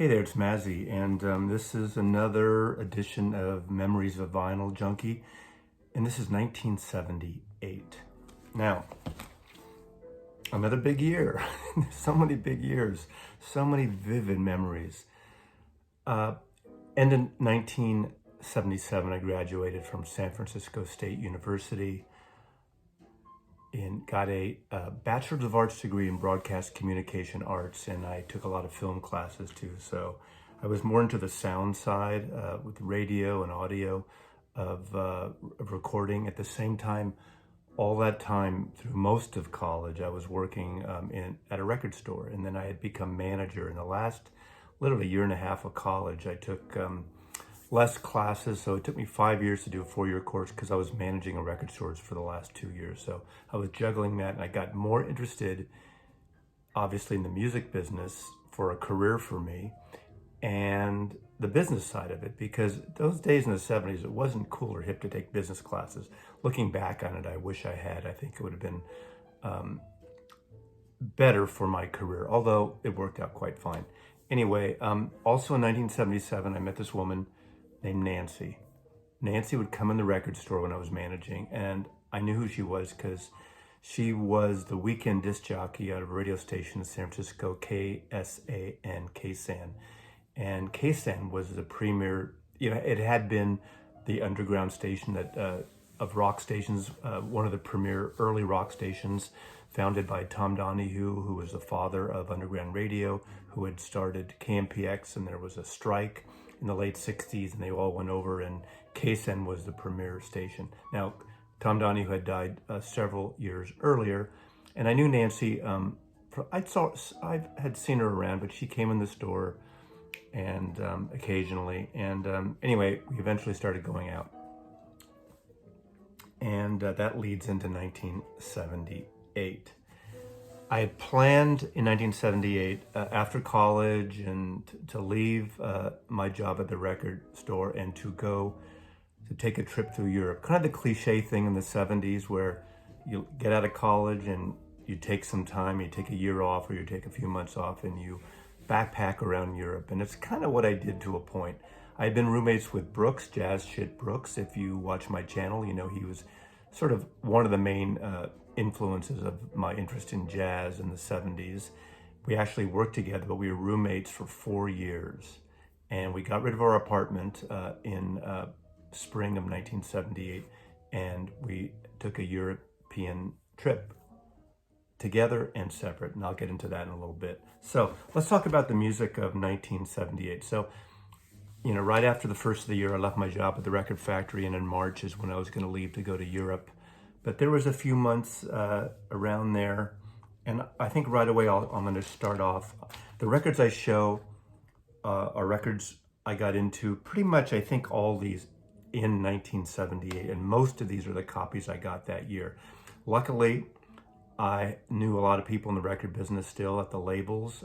Hey there, it's Mazzy, and this is another edition of Memories of Vinyl Junkie, and this is 1978. Now, another big year. So many big years, so many vivid memories. And in 1977, I graduated from San Francisco State University and got a Bachelor of Arts degree in Broadcast Communication Arts, and I took a lot of film classes too. So I was more into the sound side with radio and audio of recording. At the same time, all that time through most of college, I was working at a record store, and then I had become manager. In the last literally year and a half of college, I took less classes, so it took me 5 years to do a 4-year course because I was managing a record stores for the last 2 years. So I was juggling that, and I got more interested, obviously, in the music business for a career for me and the business side of it, because those days in the 70s, it wasn't cool or hip to take business classes. Looking back on it, I wish I had. I think it would have been better for my career, although it worked out quite fine. Anyway, also in 1977, I met this woman named Nancy. Nancy would come in the record store when I was managing, and I knew who she was because she was the weekend disc jockey out of a radio station in San Francisco, KSAN. And KSAN was the premier, it had been the underground station that of rock stations, one of the premier early rock stations, founded by Tom Donahue, who was the father of underground radio, who had started KMPX, and there was a strike in the late 60s, and they all went over, and KSAN was the premier station. Now, Tom Donahue had died several years earlier, and I knew Nancy. I had seen her around, but she came in the store and occasionally. And anyway, we eventually started going out, and that leads into 1978. I had planned in 1978 after college and to leave my job at the record store and to go to take a trip through Europe. Kind of the cliche thing in the 70s where you get out of college and you take some time, you take a year off or you take a few months off and you backpack around Europe. And it's kind of what I did to a point. I had been roommates with Brooks, Jazz Shit Brooks. If you watch my channel, you know he was sort of one of the main influences of my interest in jazz in the 70s. We actually worked together, but we were roommates for 4 years. And we got rid of our apartment in spring of 1978, and we took a European trip together and separate, and I'll get into that in a little bit. So let's talk about the music of 1978. So, right after the first of the year, I left my job at the record factory, and in March is when I was going to leave to go to Europe. But there was a few months around there, and I think right away I'm going to start off. The records I show are records I got into pretty much, I think, all these in 1978, and most of these are the copies I got that year. Luckily, I knew a lot of people in the record business still at the labels,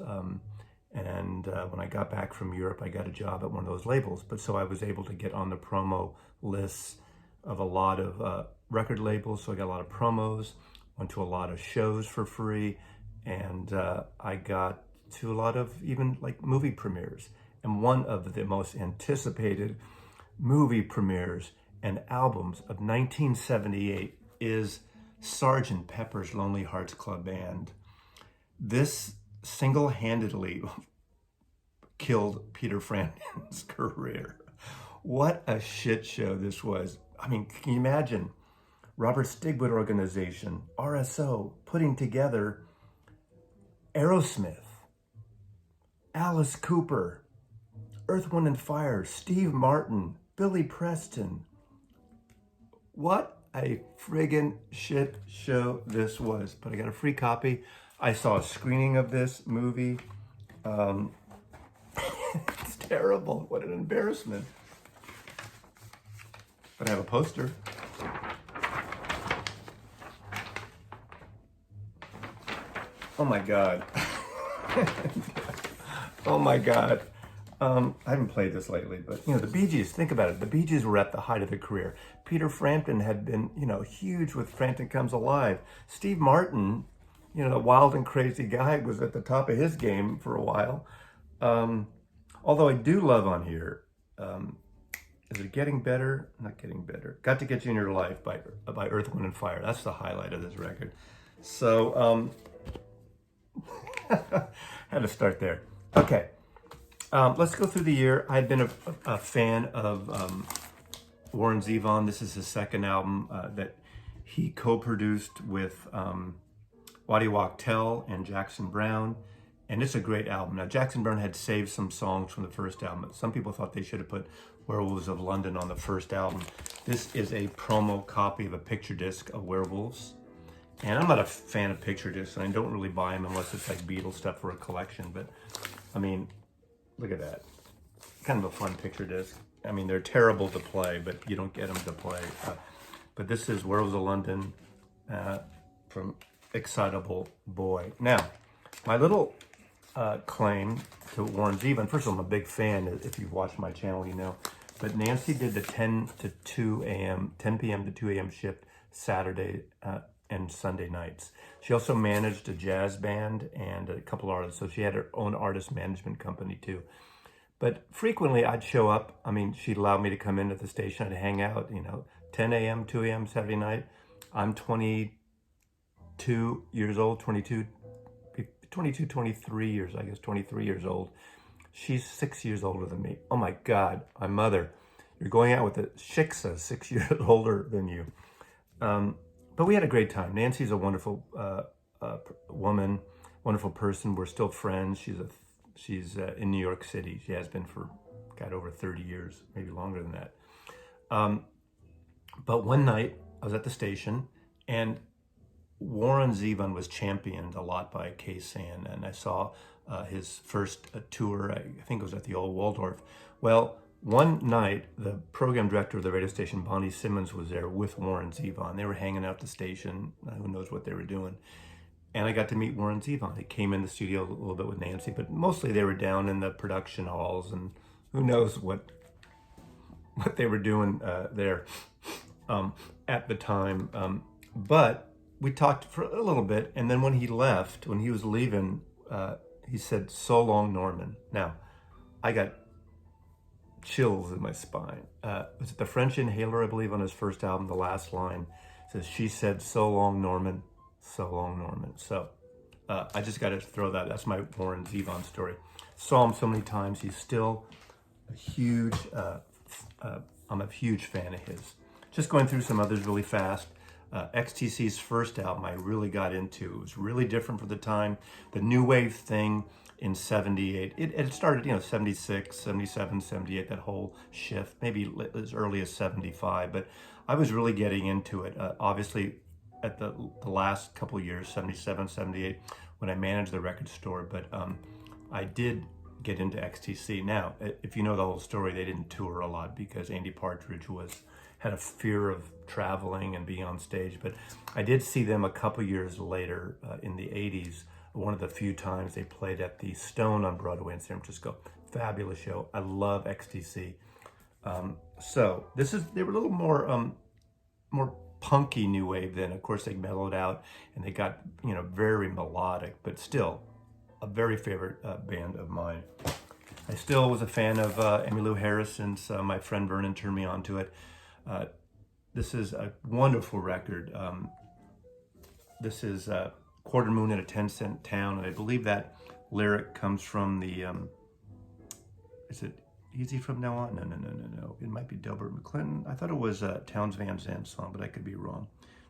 and when I got back from Europe, I got a job at one of those labels. But so I was able to get on the promo lists of a lot of record labels, so I got a lot of promos, went to a lot of shows for free, and I got to a lot of even like movie premieres. And one of the most anticipated movie premieres and albums of 1978 is Sgt. Pepper's Lonely Hearts Club Band. This single-handedly killed Peter Frampton's career. What a shit show this was. I mean, can you imagine Robert Stigwood Organization, RSO, putting together Aerosmith, Alice Cooper, Earth, Wind and Fire, Steve Martin, Billy Preston. What a friggin' shit show this was. But I got a free copy. I saw a screening of this movie. It's terrible. What an embarrassment. But I have a poster. Oh my God. Oh my God. I haven't played this lately, but the Bee Gees, think about it. The Bee Gees were at the height of their career. Peter Frampton had been, huge with Frampton Comes Alive. Steve Martin, the wild and crazy guy, was at the top of his game for a while. Although I do love on here, is it Getting Better? Not Getting Better. Got to Get You in Your Life by Earth, Wind, and Fire. That's the highlight of this record. So, had to start there. Okay, let's go through the year. I've been a fan of Warren Zevon. This is his second album that he co-produced with Waddy Wachtel and Jackson Browne. And it's a great album. Now, Jackson Browne had saved some songs from the first album. Some people thought they should have put Werewolves of London on the first album. This is a promo copy of a picture disc of Werewolves. And I'm not a fan of picture discs, and I don't really buy them unless it's like Beatles stuff for a collection. But, I mean, look at that. Kind of a fun picture disc. I mean, they're terrible to play, but you don't get them to play. But this is Werewolves of London from Excitable Boy. Now, my little claim to Warren Zevon. First of all, I'm a big fan. If you've watched my channel, you know. But Nancy did the 10 p.m. to 2 a.m. shift Saturday and Sunday nights. She also managed a jazz band and a couple artists. So she had her own artist management company too. But frequently I'd show up. I mean, she'd allow me to come into the station. I'd hang out, 10 a.m., 2 a.m. Saturday night. I'm 22 years old, 23 years, I guess, 23 years old. She's 6 years older than me. Oh my God, my mother. You're going out with a shiksa 6 years older than you. But we had a great time. Nancy's a wonderful woman, wonderful person. We're still friends. She's in New York City. She has been for, over 30 years, maybe longer than that. But one night I was at the station and Warren Zevon was championed a lot by K-San, and I saw his first tour, I think it was at the old Waldorf. Well, one night, the program director of the radio station, Bonnie Simmons, was there with Warren Zevon. They were hanging out at the station. Who knows what they were doing. And I got to meet Warren Zevon. He came in the studio a little bit with Nancy, but mostly they were down in the production halls, and who knows what they were doing there at the time. But we talked for a little bit, and then when he left, when he was leaving, he said, "So long, Norman." Now, I got chills in my spine. Was it the French Inhaler, I believe, on his first album, the last line says, "She said, so long, Norman, so long, Norman." So I just got to throw that. That's my Warren Zevon story. Saw him so many times. He's still a huge, I'm a huge fan of his. Just going through some others really fast. XTC's first album I really got into. It was really different for the time. The new wave thing in 78. It started, 76, 77, 78, that whole shift, maybe as early as 75. But I was really getting into it, obviously, at the last couple of years, 77, 78, when I managed the record store. But I did get into XTC. Now, if you know the whole story, they didn't tour a lot because Andy Partridge had a fear of traveling and being on stage. But I did see them a couple years later in the 80s. One of the few times they played at the Stone on Broadway in San Francisco. Fabulous show. I love XTC. So they were a little more punky new wave then. Of course, they mellowed out and they got, very melodic, but still a very favorite band of mine. I still was a fan of Emmylou Harris since my friend Vernon turned me on to it. This is a wonderful record. This is Quarter Moon in a 10-cent town, and I believe that lyric comes from the, is it Easy From Now On? No. It might be Delbert McClinton. I thought it was a Townes Van Zandt song, but I could be wrong.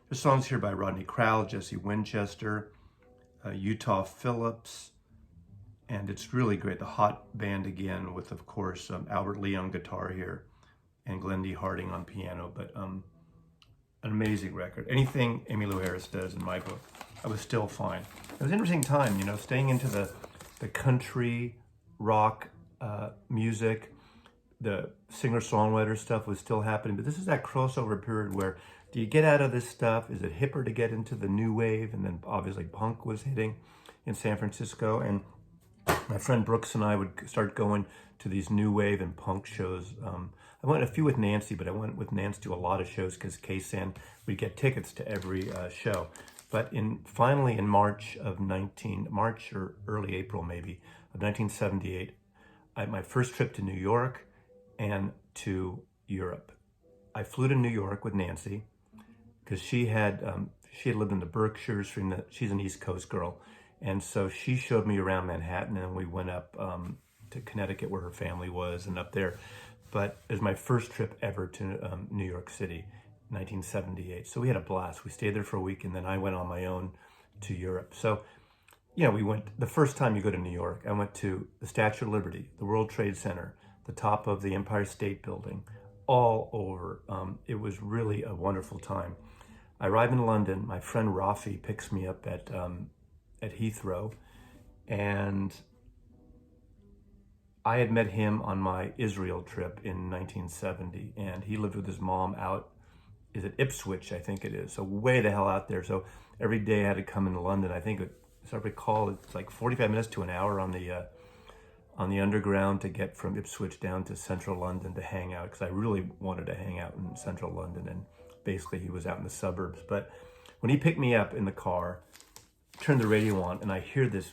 There's songs here by Rodney Crowell, Jesse Winchester, Utah Phillips, and it's really great. The Hot Band again with, of course, Albert Lee on guitar here and Glenn D. Harding on piano, but an amazing record. Anything Emmylou Harris does in my book, I was still fine. It was an interesting time, staying into the country rock music. The singer-songwriter stuff was still happening, but this is that crossover period where do you get out of this stuff? Is it hipper to get into the new wave? And then obviously punk was hitting in San Francisco, and my friend Brooks and I would start going to these new wave and punk shows. I went a few with Nancy, but I went with Nancy to a lot of shows because K-San would get tickets to every show. But finally in March or early April maybe, of 1978, my first trip to New York and to Europe. I flew to New York with Nancy because she had lived in the Berkshires. She's an East Coast girl, and so she showed me around Manhattan, and we went up to Connecticut where her family was, and up there. But it was my first trip ever to New York City, 1978. So we had a blast. We stayed there for a week, and then I went on my own to Europe. So, we went, the first time you go to New York, I went to the Statue of Liberty, the World Trade Center, the top of the Empire State Building, all over. It was really a wonderful time. I arrive in London. My friend Rafi picks me up at Heathrow, and I had met him on my Israel trip in 1970, and he lived with his mom out, is it Ipswich, I think it is, so way the hell out there. So every day I had to come into London. I think, as I recall, it's like 45 minutes to an hour on the underground to get from Ipswich down to central London to hang out, because I really wanted to hang out in central London, and basically he was out in the suburbs. But when he picked me up in the car, turned the radio on, and I hear this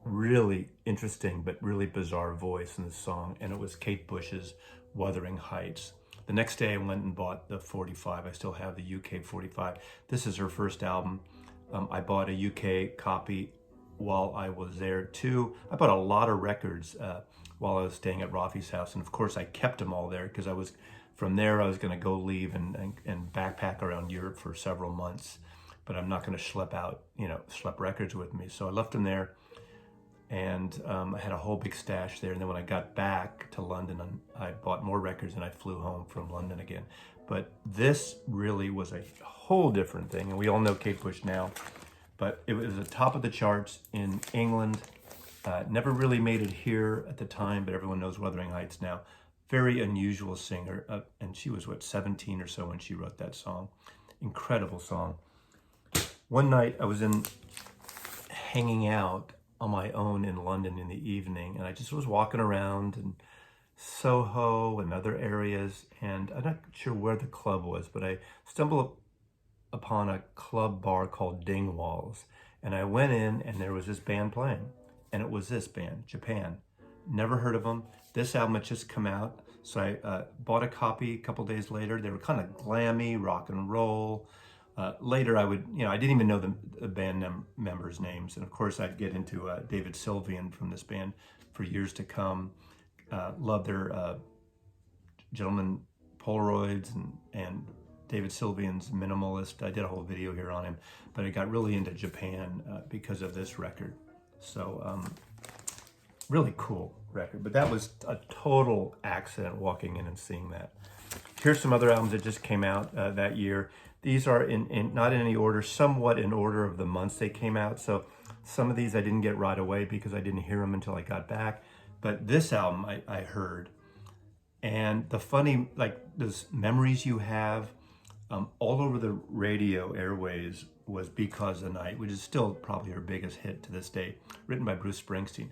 really interesting but really bizarre voice in the song, and it was Kate Bush's Wuthering Heights. The next day I went and bought the 45. I still have the UK 45. This is her first album. I bought a UK copy while I was there too. I bought a lot of records while I was staying at Rafi's house, and of course I kept them all there because I was going to go leave and backpack around Europe for several months, but I'm not going to schlep records with me. So I left them there, and I had a whole big stash there. And then when I got back to London, I bought more records, and I flew home from London again. But this really was a whole different thing, and we all know Kate Bush now, but it was the top of the charts in England. Never really made it here at the time, but everyone knows Wuthering Heights now. Very unusual singer, and she was, 17 or so when she wrote that song. Incredible song. One night I was hanging out on my own in London in the evening, and I just was walking around in Soho and other areas, and I'm not sure where the club was, but I stumbled upon a club bar called Dingwalls, and I went in, and there was this band playing, and it was this band, Japan. Never heard of them. This album had just come out, so I bought a copy a couple days later. They were kind of glammy, rock and roll. Later I didn't even know the band members' names, and of course I'd get into David Sylvian from this band for years to come. Loved their Gentleman Polaroids and David Sylvian's Minimalist. I did a whole video here on him, but I got really into Japan because of this record. So really cool record, but that was a total accident walking in and seeing that. Here's some other albums that just came out that year. These are not in any order, somewhat in order of the months they came out. So some of these I didn't get right away because I didn't hear them until I got back. But this album I heard, and the funny, those memories you have all over the radio airways was Because the Night, which is still probably her biggest hit to this day, written by Bruce Springsteen.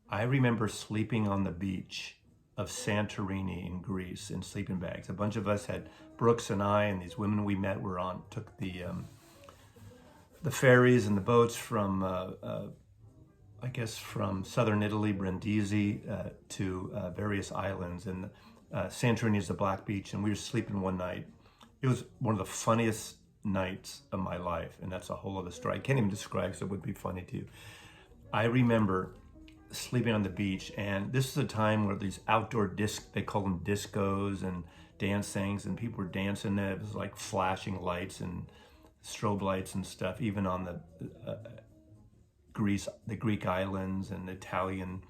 I remember sleeping on the beach of Santorini in Greece in sleeping bags. A bunch of us had, Brooks and I and these women we met took the ferries and the boats from, from southern Italy, Brindisi, to various islands. And Santorini is the Black Beach, and we were sleeping one night. It was one of the funniest nights of my life, and that's a whole other story. I can't even describe, so it would be funny to you. I remember sleeping on the beach, and this is a time where these outdoor they call them discos and dance things, and people were dancing. It was like flashing lights and strobe lights and stuff, even on the Greek islands and the Italian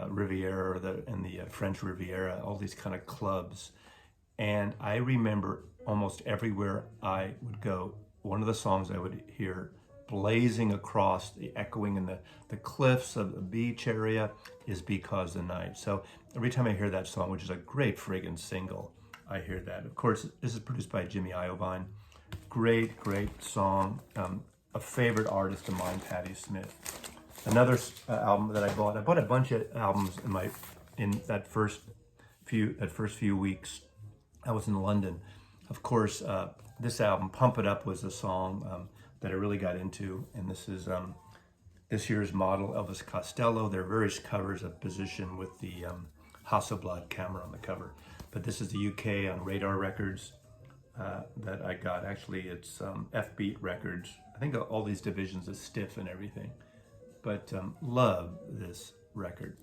Riviera and the French Riviera, all these kind of clubs. And I remember almost everywhere I would go, one of the songs I would hear blazing across, echoing in the cliffs of the beach area, is Because the Night. So every time I hear that song, which is a great friggin' single, I hear that. Of course, this is produced by Jimmy Iovine. Great song. A favorite artist of mine, Patti Smith. Another album that I bought a bunch of albums in that first few weeks I was in London. Of course, this album, Pump It Up, was a song that I really got into, and this is this year's model, Elvis Costello. There are various covers of Position with the Hasselblad camera on the cover. But this is the UK on Radar Records that I got. Actually, it's F-Beat Records. I think all these divisions are stiff and everything. But love this record.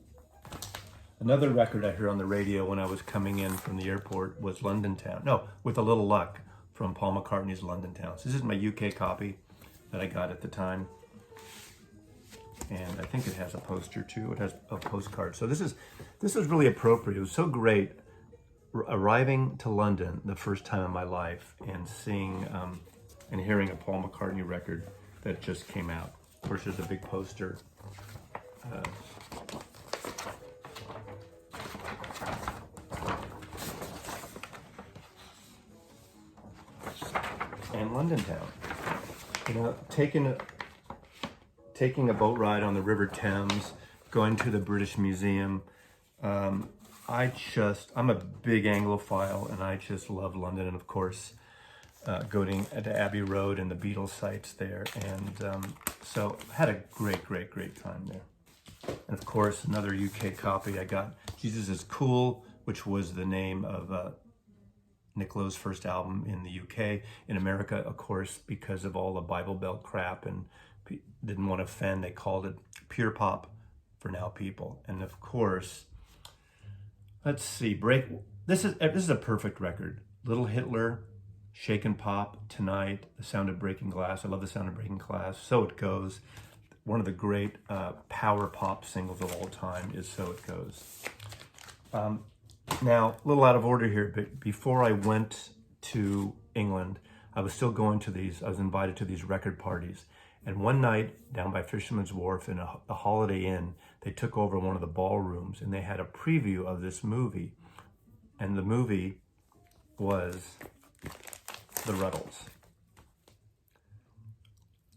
Another record I heard on the radio when I was coming in from the airport was London Town. No, With a Little Luck from Paul McCartney's London Town. So this is my UK copy that I got at the time. And I think it has a poster too. It has a postcard. So this is really appropriate. It was so great arriving to London the first time in my life and seeing and hearing a Paul McCartney record that just came out. Of course, there's a big poster. And London Town. You know, taking a boat ride on the River Thames, going to the British Museum. I'm a big Anglophile, and I just love London. And of course, going to Abbey Road and the Beatles sites there. And so had a great time there. And of course, another UK copy I got, Jesus Is Cool, which was the name of Nick Lowe's first album in the UK. In America, of course, because of all the Bible Belt crap and didn't want to offend, they called it Pure Pop for Now People. And of course, let's see, this is a perfect record. Little Hitler, Shake and Pop, Tonight, The Sound of Breaking Glass. I love The Sound of Breaking Glass. So It Goes. One of the great power pop singles of all time is So It Goes. Now, a little out of order here, but before I went to England, I was still going to I was invited to these record parties. And one night down by Fisherman's Wharf in a Holiday Inn, they took over one of the ballrooms and they had a preview of this movie. And the movie was The Ruddles.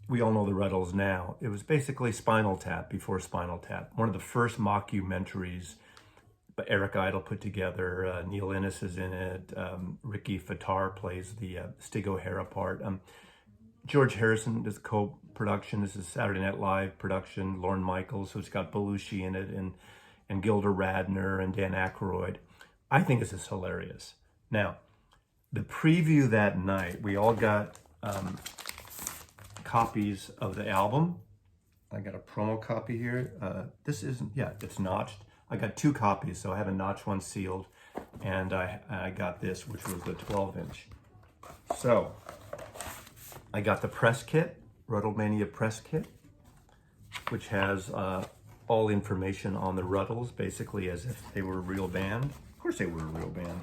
We all know The Ruddles now. It was basically Spinal Tap before Spinal Tap. One of the first mockumentaries Eric Idle put together. Neil Innes is in it. Ricky Fattar plays the Stig O'Hara part. George Harrison is co-production. This is Saturday Night Live production. Lorne Michaels, so it's got Belushi in it, and Gilda Radner and Dan Aykroyd. I think this is hilarious. Now, the preview that night, we all got copies of the album. I got a promo copy here. It's notched. I got 2 copies, so I have a notched one sealed, and I got this, which was the 12-inch. So, I got the press kit, Ruddlemania press kit, which has all information on the Ruddles, basically as if they were a real band. Of course they were a real band.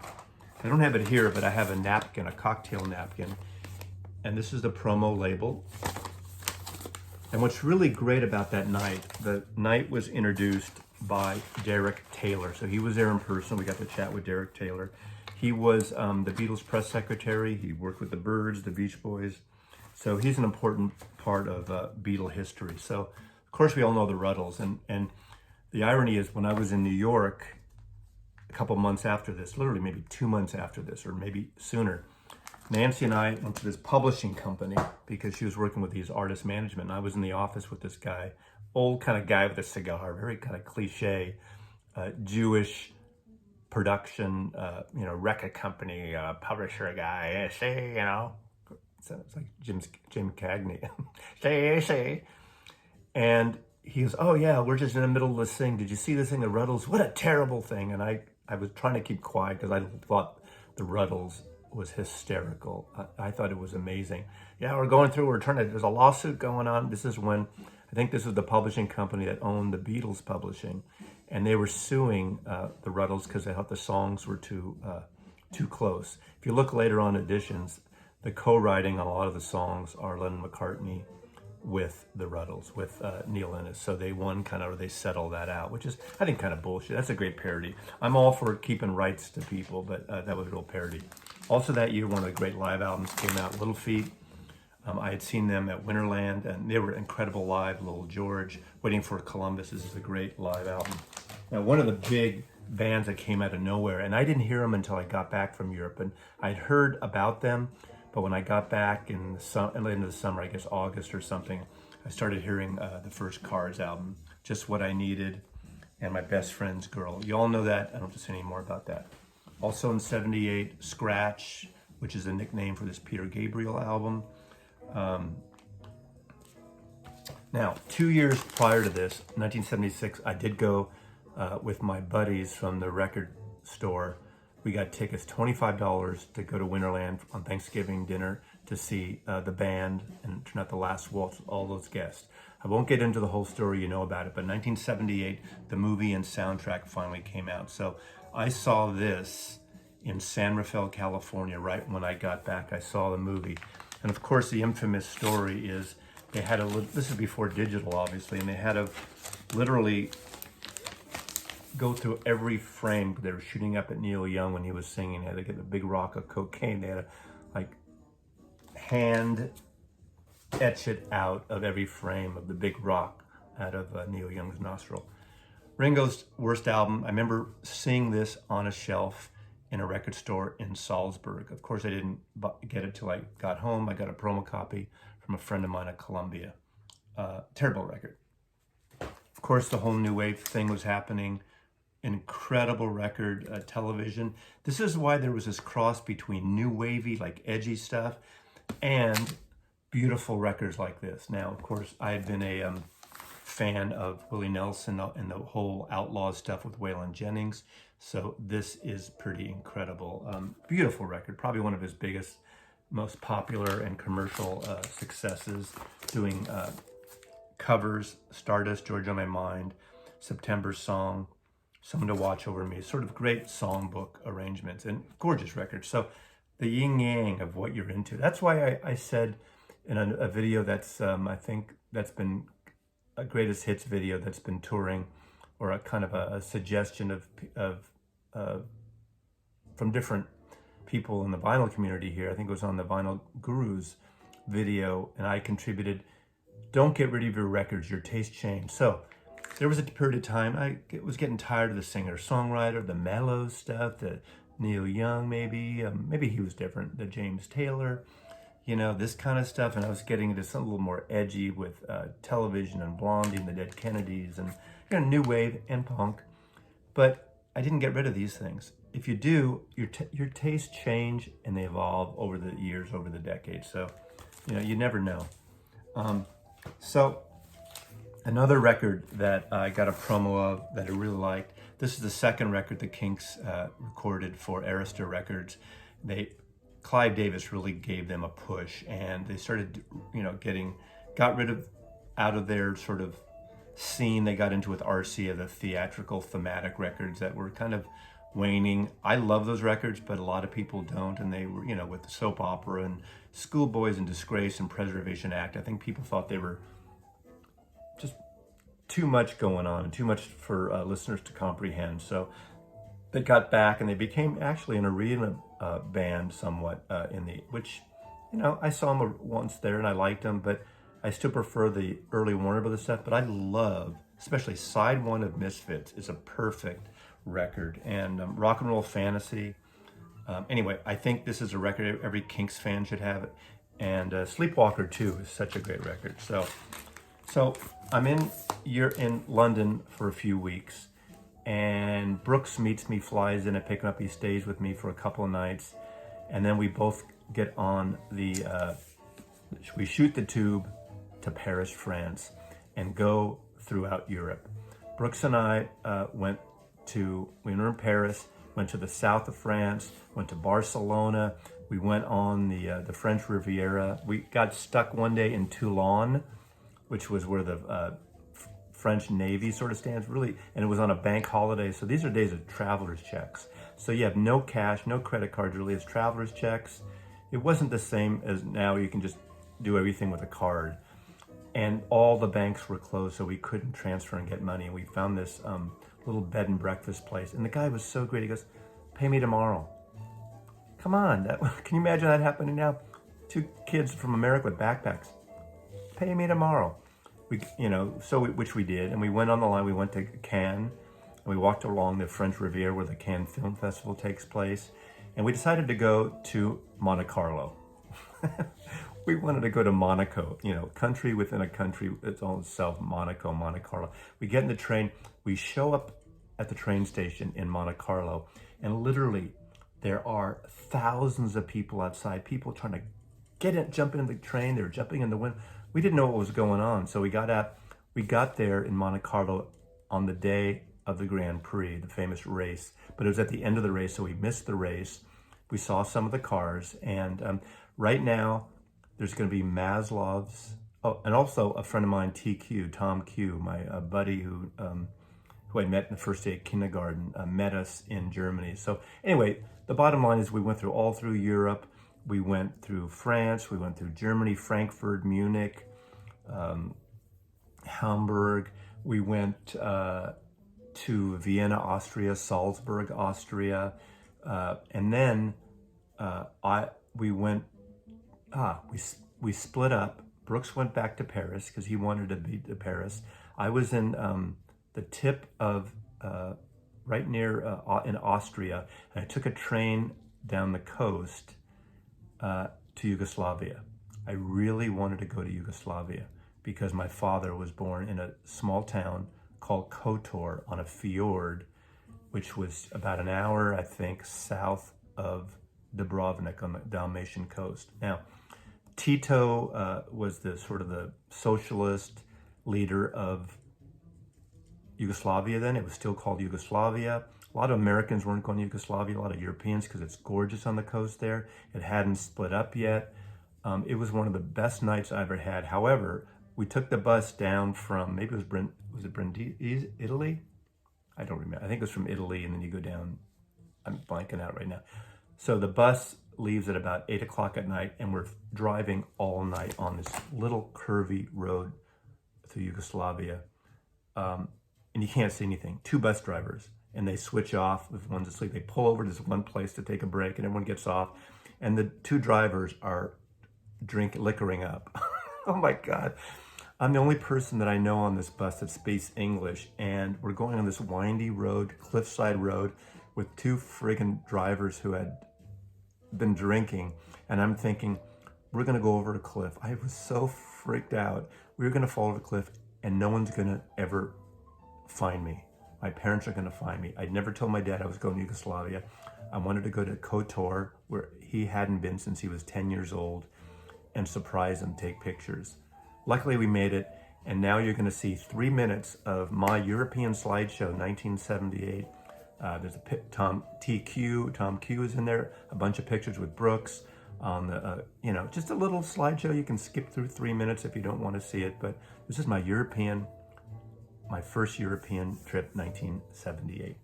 I don't have it here, but I have a napkin, a cocktail napkin, and this is the promo label. And what's really great about that night, the night was introduced by Derek Taylor. So he was there in person. We got to chat with Derek Taylor. He was the Beatles press secretary. He worked with the Byrds, the Beach Boys. So he's an important part of Beatle history. So, of course, we all know the Ruddles. And the irony is when I was in New York a couple months after this, literally maybe 2 months after this, or maybe sooner, Nancy and I went to this publishing company because she was working with these artist management. And I was in the office with this guy, old kind of guy with a cigar, very kind of cliche, Jewish production, record company, publisher guy, so it's like Jim Cagney, say. And he goes, oh yeah, we're just in the middle of this thing. Did you see this thing, the Ruddles? What a terrible thing. And I was trying to keep quiet because I thought the Ruddles was hysterical. I thought it was amazing. Yeah, there's a lawsuit going on. This is when, I think this was the publishing company that owned the Beatles publishing. And they were suing the Ruddles because they thought the songs were too close. If you look later on editions, the co-writing on a lot of the songs are Lennon McCartney with the Ruddles, with Neil Innes. So they they settled that out, which is, I think, kind of bullshit. That's a great parody. I'm all for keeping rights to people, but that was a real parody. Also that year, one of the great live albums came out, Little Feat. I had seen them at Winterland, and they were incredible live. Little George, Waiting for Columbus. This is a great live album. Now, one of the big bands that came out of nowhere, and I didn't hear them until I got back from Europe, and I'd heard about them, but when I got back in the end of the summer, I guess August or something, I started hearing the first Cars album, Just What I Needed, and My Best Friend's Girl. You all know that. I don't have to say any more about that. Also in 78, Scratch, which is a nickname for this Peter Gabriel album. Now, 2 years prior to this, 1976, I did go with my buddies from the record store. We got tickets, $25 to go to Winterland on Thanksgiving dinner to see the band and turn out the last waltz, all those guests. I won't get into the whole story, you know about it, but 1978, the movie and soundtrack finally came out. So I saw this in San Rafael, California, right when I got back. I saw the movie. And of course, the infamous story is they had this is before digital, obviously, and they had to literally go through every frame. They were shooting up at Neil Young when he was singing. They had to get the big rock of cocaine. They had to like hand etch it out of every frame of the big rock out of Neil Young's nostril. Ringo's worst album. I remember seeing this on a shelf in a record store in Salzburg. Of course, I didn't get it till I got home. I got a promo copy from a friend of mine at Columbia. Terrible record. Of course, the whole new wave thing was happening. Incredible record, television. This is why there was this cross between new wavy, like edgy stuff, and beautiful records like this. Now, of course, I had been a fan of Willie Nelson and the whole outlaw stuff with Waylon Jennings, so this is pretty incredible. Beautiful record, probably one of his biggest, most popular and commercial successes, doing covers, Stardust, Georgia on My Mind, September Song, Someone to Watch Over Me, sort of great songbook arrangements and gorgeous records. So the yin yang of what you're into. That's why I said in a video that's, I think that's been a greatest hits video that's been touring, or a kind of a suggestion of from different people in the vinyl community here. I think it was on the Vinyl Gurus video, and I contributed, don't get rid of your records, your taste changed. So there was a period of time I was getting tired of the singer-songwriter, the mellow stuff, the Neil Young maybe he was different, the James Taylor, you know, this kind of stuff. And I was getting into something a little more edgy with Television and Blondie and the Dead Kennedys and, you know, new wave and punk. But I didn't get rid of these things. If you do, your tastes change and they evolve over the years, over the decades. So, you know, you never know. So another record that I got a promo of that I really liked. This is the second record the Kinks recorded for Arista Records. Clive Davis really gave them a push, and they started, you know, got rid of, out of their sort of scene they got into with RCA, the theatrical thematic records that were kind of waning. I love those records, but a lot of people don't, and they were, you know, with the soap opera and Schoolboys and Disgrace and Preservation Act, I think people thought they were just too much going on, too much for listeners to comprehend. So they got back and they became actually an arena band somewhat which, you know, I saw them once there and I liked them, but I still prefer the early Warner Brothers stuff. But I love, especially side one of Misfits is a perfect record, and Rock and Roll Fantasy. Anyway, I think this is a record every Kinks fan should have it. And Sleepwalker 2 is such a great record. So you're in London for a few weeks, and Brooks meets me, flies in, I pick him up, he stays with me for a couple of nights, and then we both get on we shoot the tube to Paris, France, and go throughout Europe. Brooks and I we were in Paris, went to the south of France, went to Barcelona, we went on the French Riviera. We got stuck one day in Toulon, which was where the French Navy sort of stands, really, and it was on a bank holiday. So these are days of traveler's checks. So you have no cash, no credit cards, really. It's traveler's checks. It wasn't the same as now. You can just do everything with a card. And all the banks were closed, so we couldn't transfer and get money. And we found this little bed and breakfast place. And the guy was so great. He goes, "Pay me tomorrow." Come on, can you imagine that happening now? 2 kids from America with backpacks. Pay me tomorrow. Which we did, and we went on the line. We went to Cannes, and we walked along the French Riviera where the Cannes Film Festival takes place, and we decided to go to Monte Carlo. we wanted to go to Monaco, country within a country, its own self, Monaco, Monte Carlo. We get in the train, we show up at the train station in Monte Carlo, and literally there are thousands of people outside, people trying to jump into the train, they're jumping in the wind. We didn't know what was going on, so we got there in Monte Carlo on the day of the Grand Prix, the famous race, but it was at the end of the race, so we missed the race. We saw some of the cars, and right now, there's going to be Maslow's. Oh, and also a friend of mine, TQ, Tom Q, my buddy who I met in the first day of kindergarten, met us in Germany. So anyway, the bottom line is we went all through Europe. We went through France. We went through Germany, Frankfurt, Munich, Hamburg. We went to Vienna, Austria, Salzburg, Austria, and then we split up. Brooks went back to Paris because he wanted to be to Paris. I was in the tip of right near in Austria, and I took a train down the coast to Yugoslavia. I really wanted to go to Yugoslavia because my father was born in a small town called Kotor on a fjord, which was about an hour, I think, south of Dubrovnik on the Dalmatian coast. Now, Tito was the sort of the socialist leader of Yugoslavia then. It was still called Yugoslavia. A lot of Americans weren't going to Yugoslavia, a lot of Europeans, because it's gorgeous on the coast there. It hadn't split up yet. It was one of the best nights I ever had. However, we took the bus down from, maybe it was it Brindisi, Italy? I don't remember. I think it was from Italy, and then you go down. I'm blanking out right now. So the bus leaves at about 8 o'clock at night, and we're driving all night on this little curvy road through Yugoslavia. And you can't see anything. 2 bus drivers, and they switch off if one's asleep. They pull over to this one place to take a break, and everyone gets off. And the 2 drivers are liquoring up. Oh my God. I'm the only person that I know on this bus that speaks English, and we're going on this windy road, cliffside road, with 2 friggin' drivers who had been drinking, and I'm thinking, we're gonna go over a cliff. I was so freaked out. We were gonna fall over the cliff, and no one's gonna ever find me. My parents are gonna find me. I'd never told my dad I was going to Yugoslavia. I wanted to go to Kotor, where he hadn't been since he was 10 years old, and surprise him, take pictures. Luckily, we made it, and now you're gonna see 3 minutes of my European slideshow, 1978. There's a Tom Q is in there, a bunch of pictures with Brooks on the, just a little slideshow. You can skip through 3 minutes if you don't want to see it, but this is my first European trip, 1978.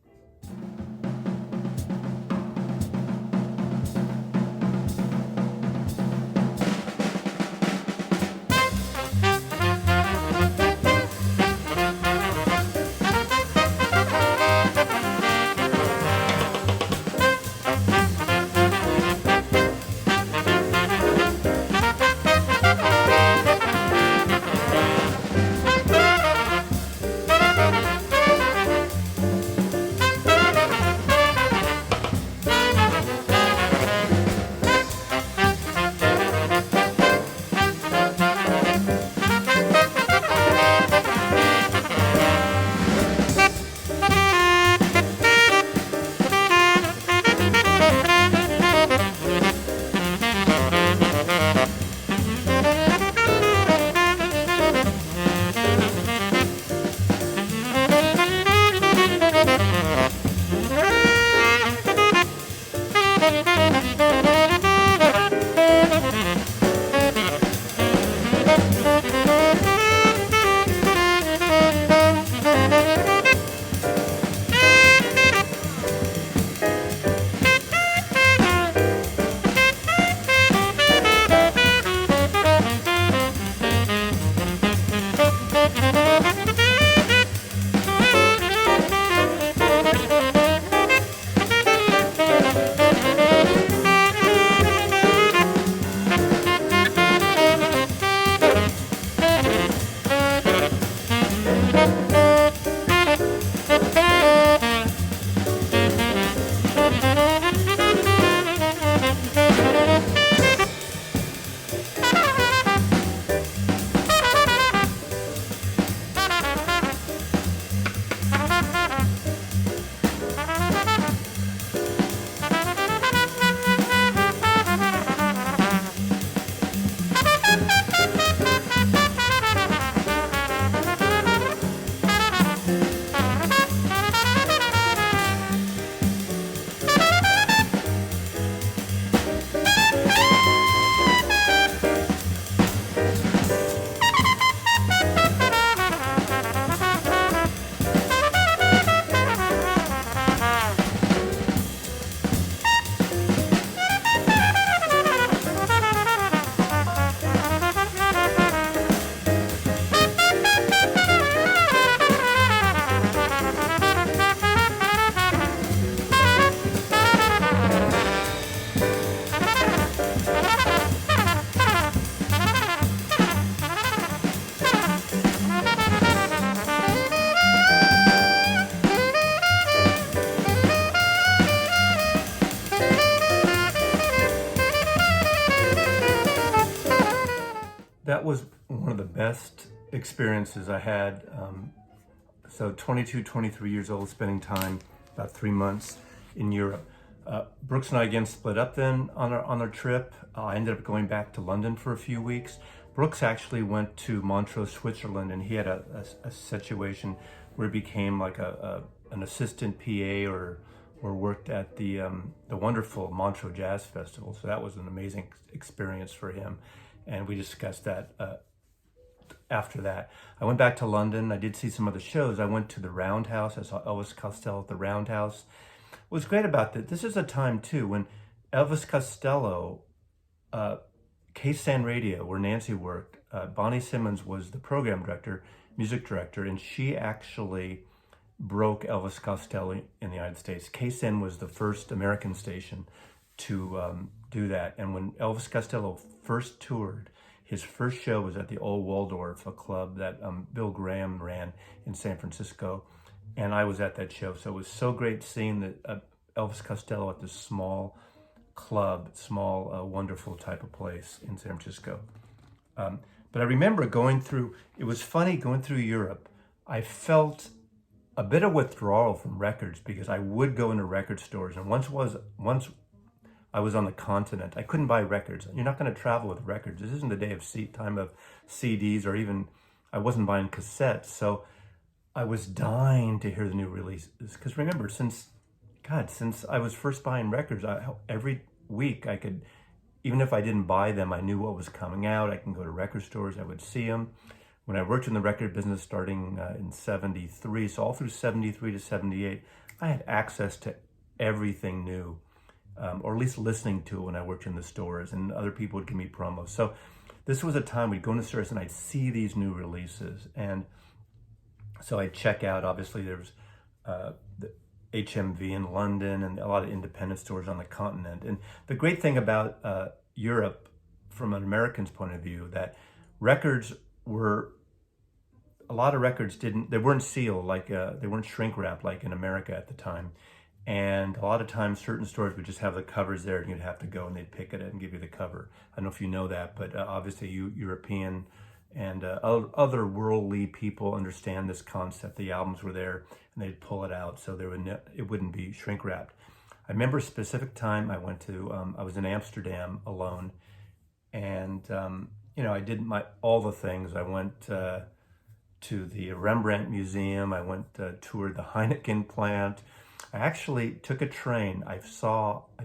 was one of the best experiences I had. So 22, 23 years old, spending time, about 3 months in Europe. Brooks and I again split up then on our trip. I ended up going back to London for a few weeks. Brooks actually went to Montreux, Switzerland, and he had a situation where he became like an assistant PA or worked at the wonderful Montreux Jazz Festival. So that was an amazing experience for him. And we discussed that after that. I went back to London. I did see some other shows. I went to the Roundhouse. I saw Elvis Costello at the Roundhouse. What was great about this is a time too when Elvis Costello, K-San Radio, where Nancy worked, Bonnie Simmons was the program director, music director, and she actually broke Elvis Costello in the United States. K-San was the first American station to do that. And when Elvis Costello first toured, his first show was at the Old Waldorf, a club that Bill Graham ran in San Francisco. And I was at that show. So it was so great seeing that Elvis Costello at this small club, wonderful type of place in San Francisco. But I remember it was funny going through Europe. I felt a bit of withdrawal from records because I would go into record stores. And once I was on the continent, I couldn't buy records. You're not going to travel with records. This isn't the time of CDs, or even I wasn't buying cassettes. So I was dying to hear the new releases. Because remember, since I was first buying records, every week I could, even if I didn't buy them, I knew what was coming out. I can go to record stores, I would see them. When I worked in the record business starting in 73, so all through 73 to 78, I had access to everything new, or at least listening to it when I worked in the stores, and other people would give me promos. So this was a time we'd go into stores and I'd see these new releases. And so I'd check out, obviously there was the HMV in London and a lot of independent stores on the continent. And the great thing about Europe, from an American's point of view, that a lot of records they weren't sealed, they weren't shrink wrapped like in America at the time. And a lot of times certain stores would just have the covers there and you'd have to go and they'd pick it and give you the cover. I don't know if you know that, but obviously European and other worldly people understand this concept. The albums were there and they'd pull it out so it wouldn't be shrink wrapped. I remember a specific time I went to, I was in Amsterdam alone, and I did all the things. I went to the Rembrandt Museum. I went toured the Heineken plant. I actually took a train. I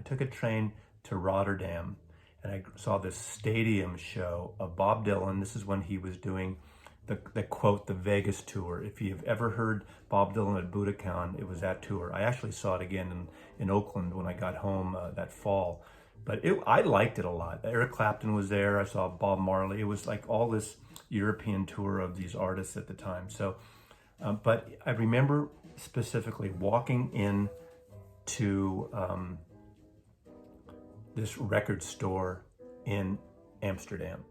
took a train to Rotterdam, and I saw this stadium show of Bob Dylan. This is when he was doing the quote, the Vegas tour. If you've ever heard Bob Dylan at Budokan, it was that tour. I actually saw it again in Oakland when I got home that fall. But I liked it a lot. Eric Clapton was there. I saw Bob Marley. It was like all this European tour of these artists at the time. So, but I remember specifically walking in to this record store in Amsterdam.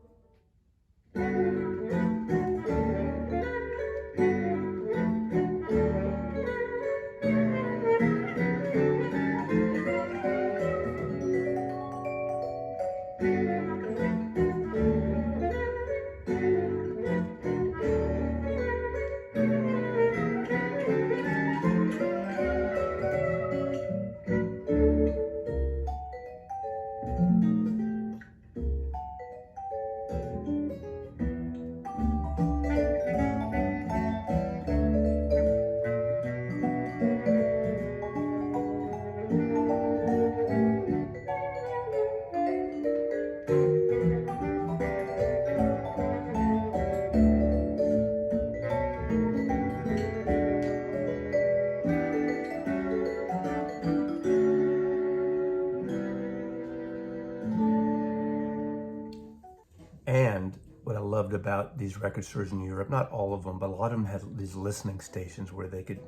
And what I loved about these record stores in Europe, not all of them, but a lot of them had these listening stations where they could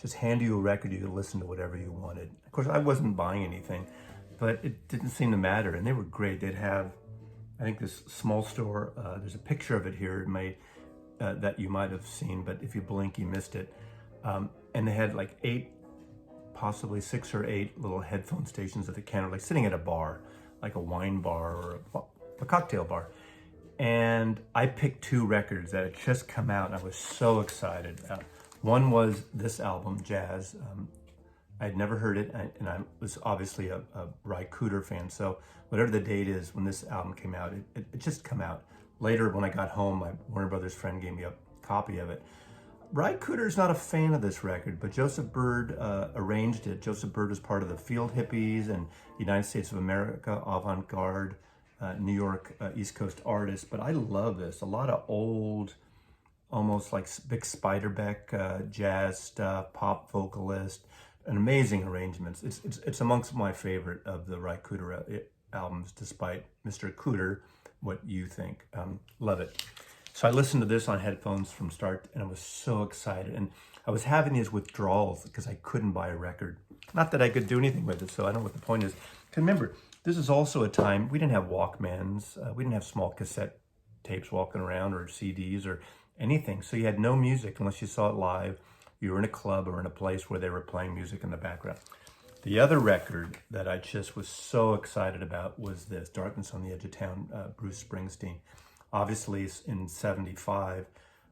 just hand you a record, you could listen to whatever you wanted. Of course, I wasn't buying anything, but it didn't seem to matter. And they were great. They'd have, I think, this small store, there's a picture of it here that you might have seen, but if you blink, you missed it. And they had like possibly 6 or 8 little headphone stations at the counter, like sitting at a bar, like a wine bar or a cocktail bar. And I picked two records that had just come out, and I was so excited. One was this album, Jazz. I'd never heard it, and I was obviously a Ry Cooder fan, so whatever the date is when this album came out, it just come out. Later, when I got home, my Warner Brothers friend gave me a copy of it. Ry Cooder's not a fan of this record, but Joseph Byrd arranged it. Joseph Byrd was part of the Field Hippies and United States of America avant-garde, New York East Coast artists. But I love this. A lot of old, almost like Vic Spiderbeck jazz stuff, pop vocalist, and amazing arrangements. It's amongst my favorite of the Ry Cooder albums, despite Mr. Cooder, what you think. Love it. So I listened to this on headphones from start, and I was so excited. And I was having these withdrawals because I couldn't buy a record. Not that I could do anything with it, so I don't know what the point is. Because remember, this is also a time, we didn't have Walkmans, we didn't have small cassette tapes walking around or CDs or anything. So you had no music unless you saw it live. You were in a club or in a place where they were playing music in the background. The other record that I just was so excited about was this, Darkness on the Edge of Town, Bruce Springsteen. Obviously, in '75,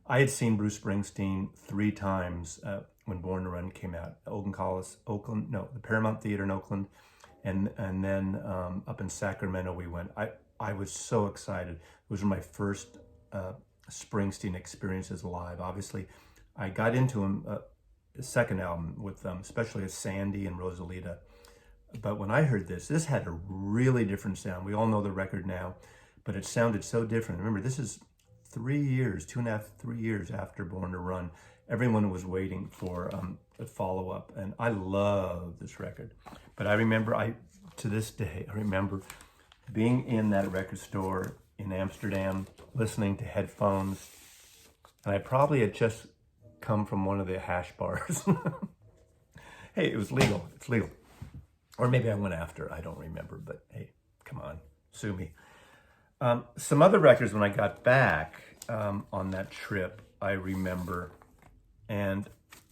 I had seen Bruce Springsteen 3 times when Born to Run came out. The Paramount Theater in Oakland, and then up in Sacramento we went. I was so excited. Those were my first Springsteen experiences live. Obviously, I got into him his second album with especially Sandy and Rosalita. But when I heard this had a really different sound. We all know the record now, but it sounded so different. Remember, this is 3 years, 2.5, 3 years after Born to Run. Everyone was waiting for a follow-up, and I love this record. But I remember, to this day, I remember being in that record store in Amsterdam, listening to headphones, and I probably had just come from one of the hash bars. Hey, it was legal. It's legal. Or maybe I went after. I don't remember. But hey, come on, sue me. Some other records when I got back on that trip, I remember, and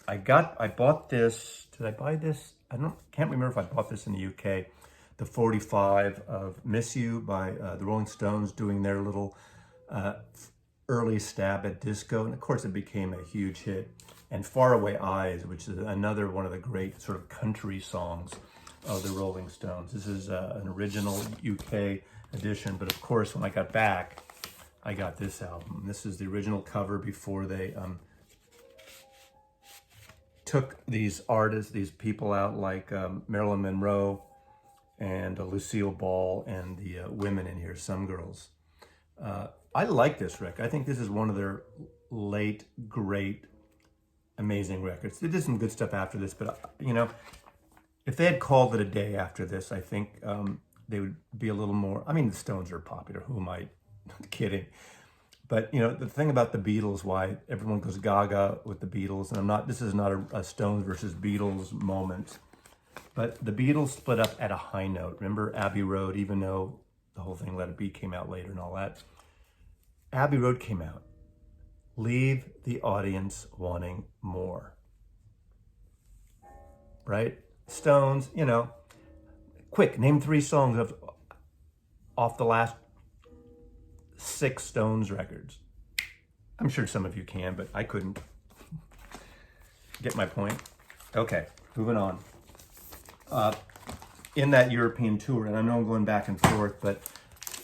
I bought this. Did I buy this? Can't remember if I bought this in the UK. The 45 of "Miss You" by the Rolling Stones, doing their little early stab at disco, and of course it became a huge hit. And "Faraway Eyes," which is another one of the great sort of country songs of the Rolling Stones. This is an original UK edition, but of course when I got back, I got this album. This is the original cover before they took these artists, these people out like Marilyn Monroe and Lucille Ball and the women in here, some girls. I like this record. I think this is one of their late, great, amazing records. They did some good stuff after this, but if they had called it a day after this, I think they would be a little more. I mean, the Stones are popular. Who am I kidding? But the thing about the Beatles, why everyone goes gaga with the Beatles, and this is not a Stones versus Beatles moment, but the Beatles split up at a high note. Remember Abbey Road, even though the whole thing Let It Be came out later and all that. Abbey Road came out. Leave the audience wanting more. Right? Stones, quick, name 3 songs off the last 6 Stones records. I'm sure some of you can, but I couldn't. Get my point? Okay, moving on. In that European tour, and I know I'm going back and forth, but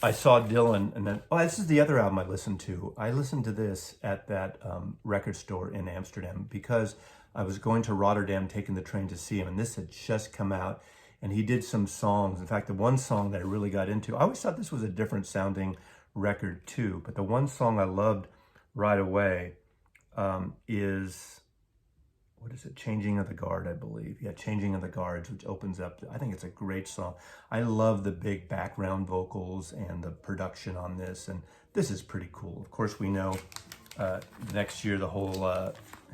I saw Dylan, and then, this is the other album I listened to. I listened to this at that record store in Amsterdam because I was going to Rotterdam, taking the train to see him, and this had just come out, and he did some songs. In fact, the one song that I really got into, I always thought this was a different sounding record too, but the one song I loved right away is, what is it? Changing of the Guard, I believe. Yeah, Changing of the Guards, which opens up. I think it's a great song. I love the big background vocals and the production on this, and this is pretty cool. Of course, we know next year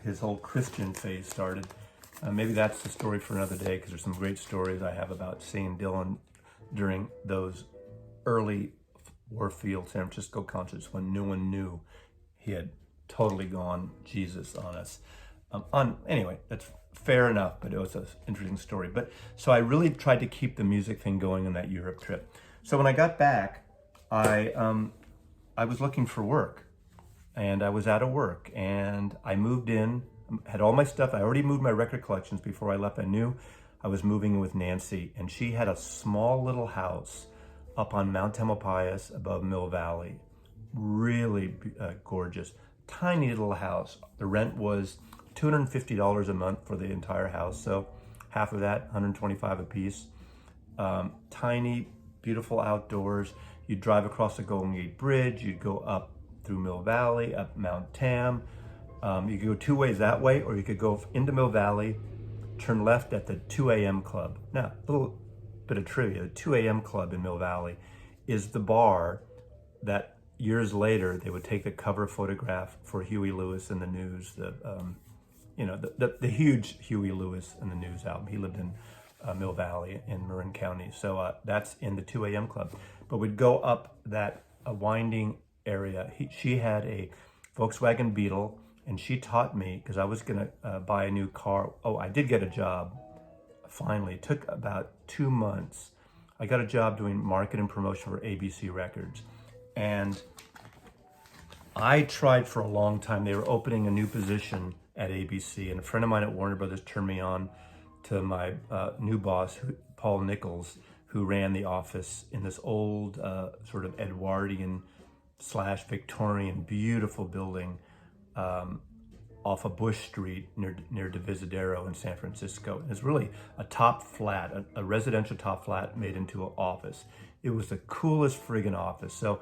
his whole Christian phase started. Maybe that's the story for another day, because there's some great stories I have about seeing Dylan during those early Warfield, San Francisco concerts when no one knew he had totally gone Jesus on us. Anyway, that's fair enough, but it was an interesting story. So I really tried to keep the music thing going on that Europe trip. So when I got back, I I was looking for work, and I was out of work, and I moved in, had all my stuff. I already moved my record collections before I left. I knew I was moving in with Nancy, and she had a small little house up on Mount Tamalpais above Mill Valley. Really gorgeous, tiny little house. The rent was $250 a month for the entire house, so half of that, $125 a piece. Tiny, beautiful outdoors. You'd drive across the Golden Gate Bridge, you'd go up through Mill Valley, up Mount Tam. You could go two ways that way, or you could go into Mill Valley, turn left at the 2 a.m. club. Now, a little bit of trivia, the 2 a.m. club in Mill Valley is the bar that years later they would take the cover photograph for Huey Lewis and the News, the huge Huey Lewis and the News album. He lived in Mill Valley in Marin County. So that's in the 2 a.m. club. But we'd go up that winding area. She had a Volkswagen Beetle, and she taught me, because I was going to buy a new car. Oh, I did get a job. Finally, it took about 2 months. I got a job doing market and promotion for ABC Records. And I tried for a long time. They were opening a new position at ABC, and a friend of mine at Warner Brothers turned me on to my new boss, Paul Nichols, who ran the office in this old sort of Edwardian / Victorian beautiful building off of Bush Street near Divisadero in San Francisco. It's really a top flat, a residential top flat made into an office. It was the coolest friggin' office. So,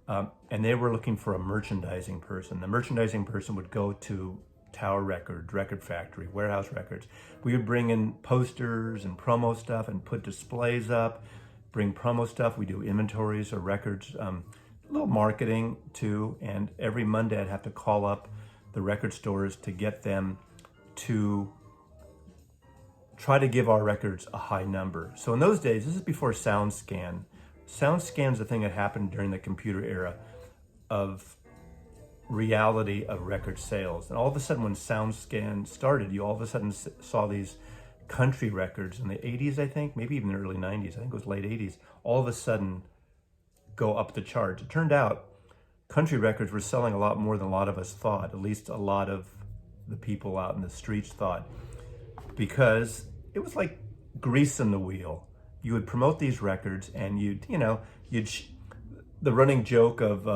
and they were looking for a merchandising person. The merchandising person would go to Tower Records, Record Factory, Warehouse Records. We would bring in posters and promo stuff and put displays up, bring promo stuff. We do inventories or records, a little marketing too. And every Monday I'd have to call up the record stores to get them to try to give our records a high number. So in those days, this is before SoundScan. SoundScan's the thing that happened during the computer era of reality of record sales. And all of a sudden when SoundScan started, you all of a sudden saw these country records in the 80s, I think, maybe even the early 90s, I think it was late 80s, all of a sudden go up the charts. It turned out country records were selling a lot more than a lot of us thought, at least a lot of the people out in the streets thought, because it was like grease in the wheel. You would promote these records and the running joke of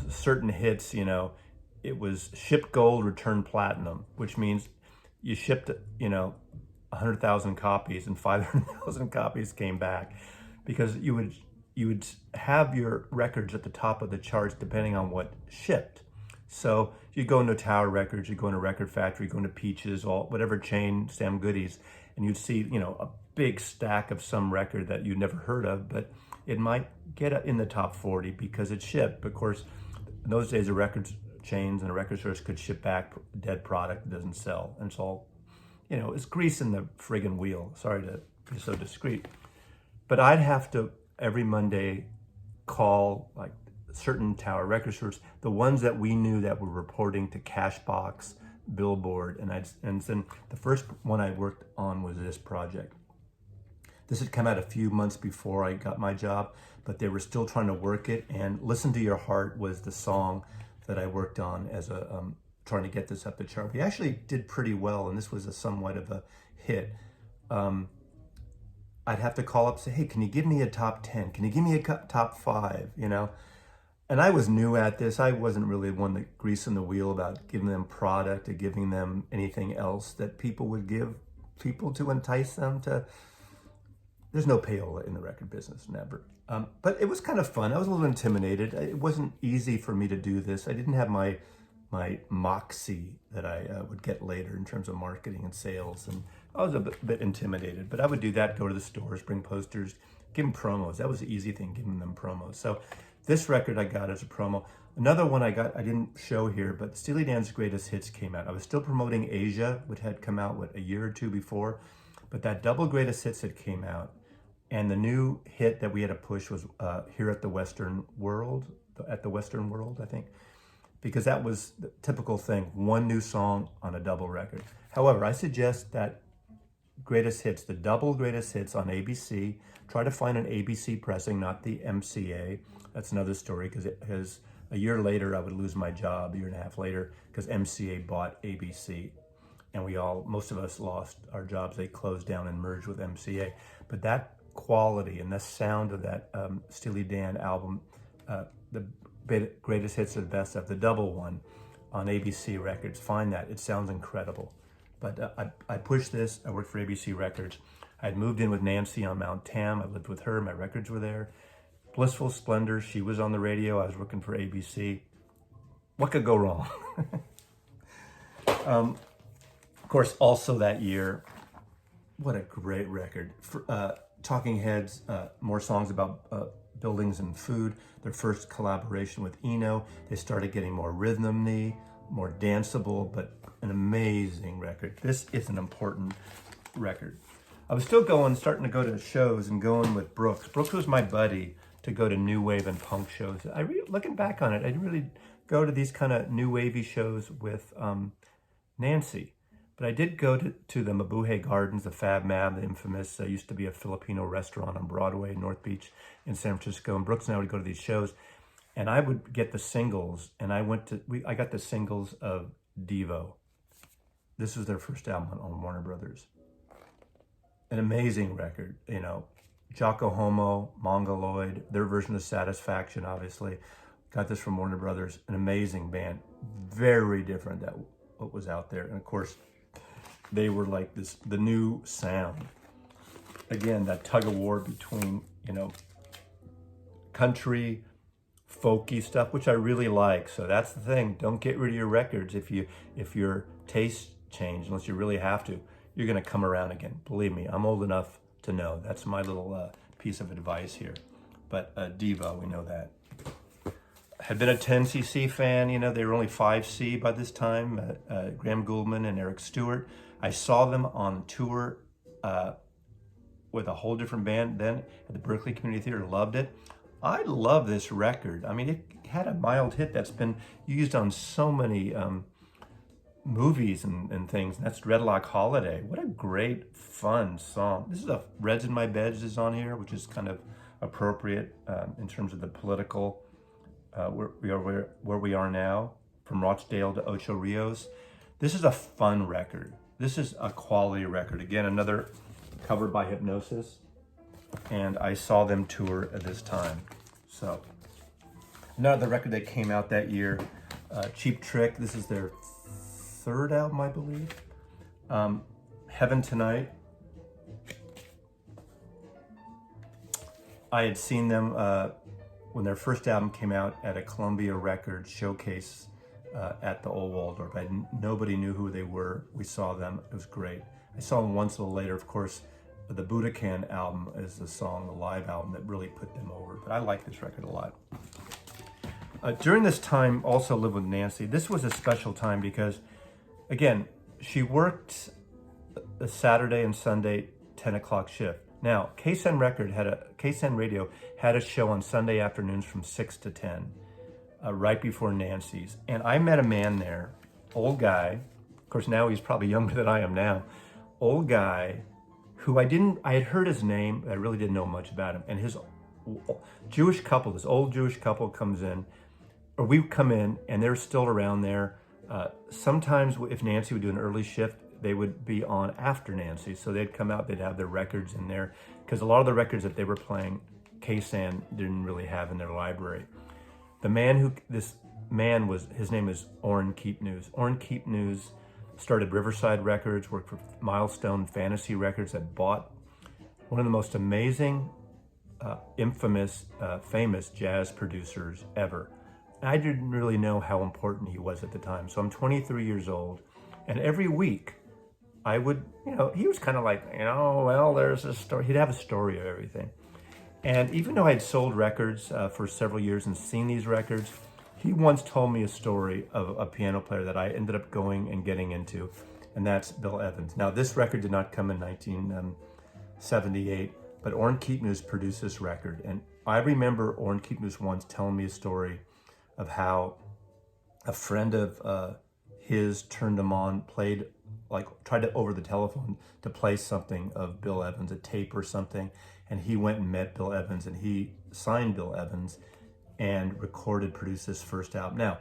certain hits, it was ship gold, return platinum, which means you shipped, 100,000 copies and 500,000 copies came back, because you would have your records at the top of the charts depending on what shipped. So you'd go into Tower Records, you'd go into Record Factory, go into Peaches, whatever chain, Sam Goodies, and you'd see, a big stack of some record that you'd never heard of, but it might get in the top 40 because it shipped. Of course, in those days, the record chains and the record stores could ship back dead product that doesn't sell. And it's all, it's grease in the friggin' wheel. Sorry to be so discreet. But I'd have to, every Monday, call like certain Tower record stores, the ones that we knew that were reporting to Cashbox, Billboard, and then the first one I worked on was this project. This had come out a few months before I got my job, but they were still trying to work it. And Listen to Your Heart was the song that I worked on as a trying to get this up the chart. We actually did pretty well, and this was somewhat of a hit. I'd have to call up and say, hey, can you give me a top 10? Can you give me a top 5, And I was new at this. I wasn't really one that greased in the wheel about giving them product or giving them anything else that people would give people to entice them to. There's no payola in the record business, never. But it was kind of fun. I was a little intimidated. It wasn't easy for me to do this. I didn't have my moxie that I would get later in terms of marketing and sales. And I was a bit intimidated, but I would do that, go to the stores, bring posters, give them promos. That was the easy thing, giving them promos. So this record I got as a promo. Another one I got, I didn't show here, but Steely Dan's Greatest Hits came out. I was still promoting Asia, which had come out, a year or two before. But that double Greatest Hits had came out. And the new hit that we had to push was Here at the Western World, I think. Because that was the typical thing, one new song on a double record. However, I suggest that greatest hits, the double greatest hits on ABC. Try to find an ABC pressing, not the MCA. That's another story because a year later I would lose my job, a year and a half later, because MCA bought ABC. And most of us lost our jobs. They closed down and merged with MCA. But that quality and the sound of that Steely Dan album, the greatest hits of the best of, the double one on ABC Records, find that. It sounds incredible. But I pushed this. I worked for ABC Records. I had moved in with Nancy on Mount Tam. I lived with her. My records were there. Blissful Splendor. She was on the radio. I was working for ABC. What could go wrong? Of course, also that year, what a great record. Talking Heads, more songs about buildings and food. Their first collaboration with Eno. They started getting more rhythmy, more danceable, but an amazing record. This is an important record. I was still starting to go to shows and going with Brooks. Brooks was my buddy to go to new wave and punk shows. Looking back on it, I didn't really go to these kind of new wavy shows with Nancy. But I did go to the Mabuhay Gardens, the Fab Mab, the infamous, used to be a Filipino restaurant on Broadway, North Beach in San Francisco. And Brooks and I would go to these shows. And I would get the singles. And I got the singles of Devo. This was their first album on Warner Brothers. An amazing record, Jocko Homo, Mongoloid, their version of Satisfaction, obviously. Got this from Warner Brothers. An amazing band. Very different than what was out there. And of course, they were like the new sound. Again, that tug of war between, country, folky stuff, which I really like. So that's the thing. Don't get rid of your records if your tastes change, unless you really have to. You're going to come around again. Believe me, I'm old enough to know. That's my little piece of advice here. But Devo, we know that. Had been a 10cc fan. They were only 5C by this time. Graham Gouldman and Eric Stewart. I saw them on tour with a whole different band then at the Berkeley Community Theater. Loved it. I love this record. I mean, it had a mild hit that's been used on so many movies and things. And that's Dreadlock Holiday. What a great, fun song. This is Reds in My Beds is on here, which is kind of appropriate in terms of the political where we are now, from Rochdale to Ocho Rios. This is a fun record. This is a quality record. Again, another covered by Hypnosis. And I saw them tour at this time. So, another record that came out that year, Cheap Trick. This is their third album, I believe. Heaven Tonight. I had seen them when their first album came out at a Columbia Records showcase at the Old Waldorf. Nobody knew who they were. We saw them. It was great. I saw them once a little later. Of course, the Budokan album is the song, the live album that really put them over. But I like this record a lot. During this time, also lived with Nancy. This was a special time because, again, she worked a Saturday and Sunday 10 o'clock shift. Now, KSN Radio had a show on Sunday afternoons from 6 to 10, right before Nancy's. And I met a man there, old guy. Of course, now he's probably younger than I am now. Old guy who I had heard his name, but I really didn't know much about him. And his Jewish couple, this old Jewish couple comes in, or we come in, and they're still around there. Sometimes if Nancy would do an early shift, they would be on after Nancy. So they'd come out, they'd have their records in there, because a lot of the records that they were playing, KSAN didn't really have in their library. His name is Orrin Keepnews. Orrin Keepnews started Riverside Records, worked for Milestone Fantasy Records, that bought one of the most amazing, famous jazz producers ever. And I didn't really know how important he was at the time. So I'm 23 years old, and every week I would, he was kind of like, well, there's a story. He'd have a story of everything. And even though I had sold records for several years and seen these records, he once told me a story of a piano player that I ended up going and getting into, and that's Bill Evans. Now, this record did not come in 1978, but Orrin Keepnews produced this record. And I remember Orrin Keepnews once telling me a story of how a friend of his turned him on, played like tried to over the telephone to play something of Bill Evans, a tape or something, and he went and met Bill Evans, and he signed Bill Evans and recorded, produced this first album. Now,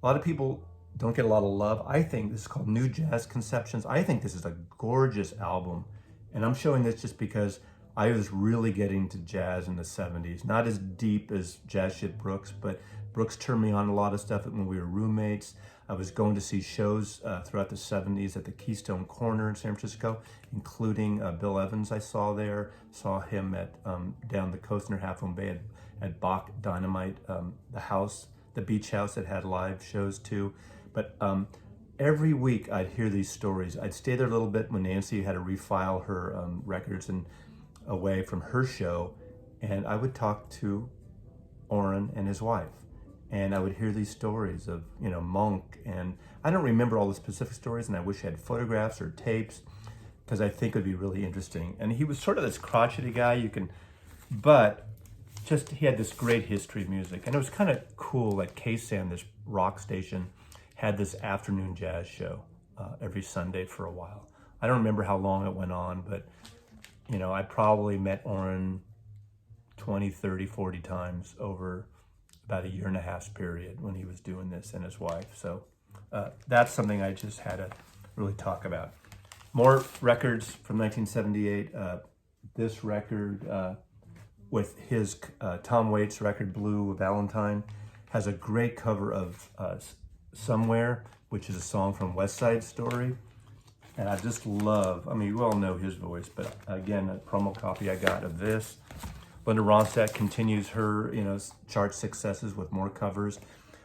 a lot of people don't get a lot of love. I think this is called New Jazz Conceptions. I think this is a gorgeous album, and I'm showing this just because I was really getting to jazz in the 70s. Not as deep as Jazz Shit Brooks, but Brooks turned me on a lot of stuff when we were roommates. I was going to see shows throughout the 70s at the Keystone Corner in San Francisco, including Bill Evans I saw there. Saw him at down the coast near Half Moon Bay at Bach Dynamite, the beach house that had live shows too. But every week I'd hear these stories. I'd stay there a little bit when Nancy had to refile her records and away from her show, and I would talk to Oren and his wife. And I would hear these stories of, Monk, and I don't remember all the specific stories, and I wish I had photographs or tapes, because I think it would be really interesting. And he was sort of this crotchety guy, but just, he had this great history of music. And it was kind of cool that KSAN, this rock station, had this afternoon jazz show every Sunday for a while. I don't remember how long it went on, but, I probably met Oren 20, 30, 40 times over about a 1.5 years period when he was doing this, and his wife. So that's something I just had to really talk about. More records from 1978. This record with his Tom Waits record, Blue Valentine, has a great cover of Somewhere, which is a song from West Side Story. And I just love, you all know his voice, but again, a promo copy I got of this. Linda Ronstadt continues her, chart successes with more covers.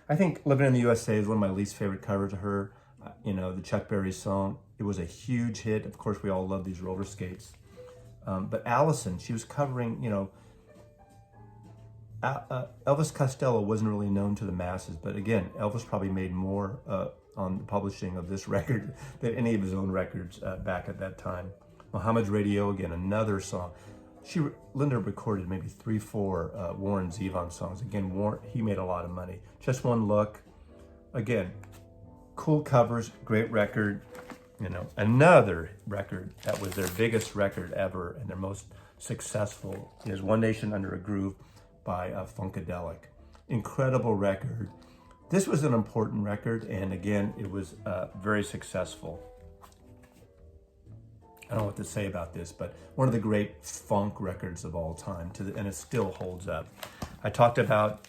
I think Living in the USA is one of my least favorite covers of her. The Chuck Berry song, it was a huge hit. Of course, we all love these roller skates. But Allison, she was covering, Elvis Costello wasn't really known to the masses, but again, Elvis probably made more on the publishing of this record than any of his own records back at that time. Muhammad's Radio, again, another song. Linda recorded maybe 3-4 Warren Zevon songs. Again, he made a lot of money. Just One Look. Again, cool covers, great record. Another record that was their biggest record ever and their most successful is One Nation Under a Groove by Funkadelic. Incredible record. This was an important record, and again, it was very successful. I don't know what to say about this, but one of the great funk records of all time, and it still holds up. I talked about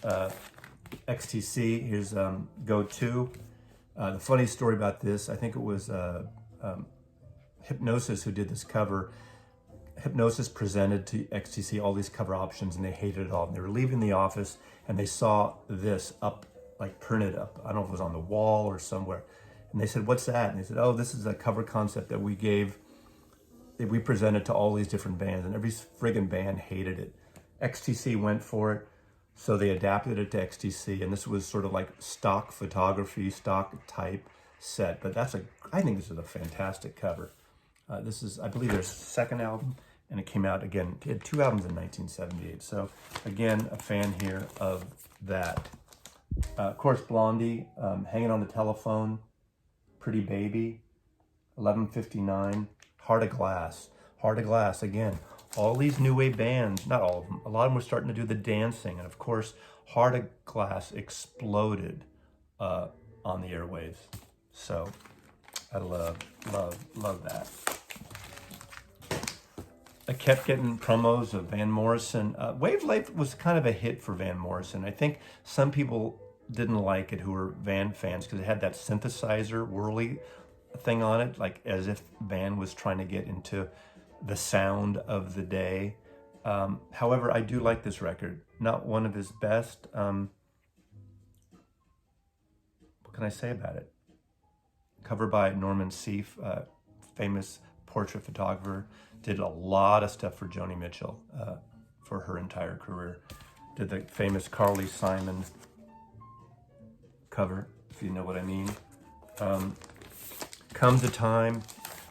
XTC, here's Go To. The funny story about this, I think it was Hypnosis who did this cover. Hypnosis presented to XTC all these cover options, and they hated it all. And they were leaving the office, and they saw this up, like printed up. I don't know if it was on the wall or somewhere. And they said, "What's that?" And they said, "Oh, this is a cover concept that we presented to all these different bands, and every friggin' band hated it." XTC went for it, so they adapted it to XTC, and this was sort of like stock photography, stock type set. But I think this is a fantastic cover. This is, I believe, their second album, and it came out again. It had 2 albums in 1978. So again, a fan here of that. Of course, Blondie, Hanging on the Telephone, Pretty Baby, 11:59. Heart of Glass. Heart of Glass, again, all these new wave bands, not all of them, a lot of them were starting to do the dancing. And of course, Heart of Glass exploded on the airwaves. So I love that. I kept getting promos of Van Morrison. Wave Life was kind of a hit for Van Morrison. I think some people didn't like it who were Van fans because it had that synthesizer whirly thing on it, like as if Van was trying to get into the sound of the day. However, I do like this record. Not one of his best. What can I say about it? Cover by Norman Seeff, famous portrait photographer. Did a lot of stuff for Joni Mitchell for her entire career. Did the famous Carly Simon cover, if you know what I mean. Comes a Time.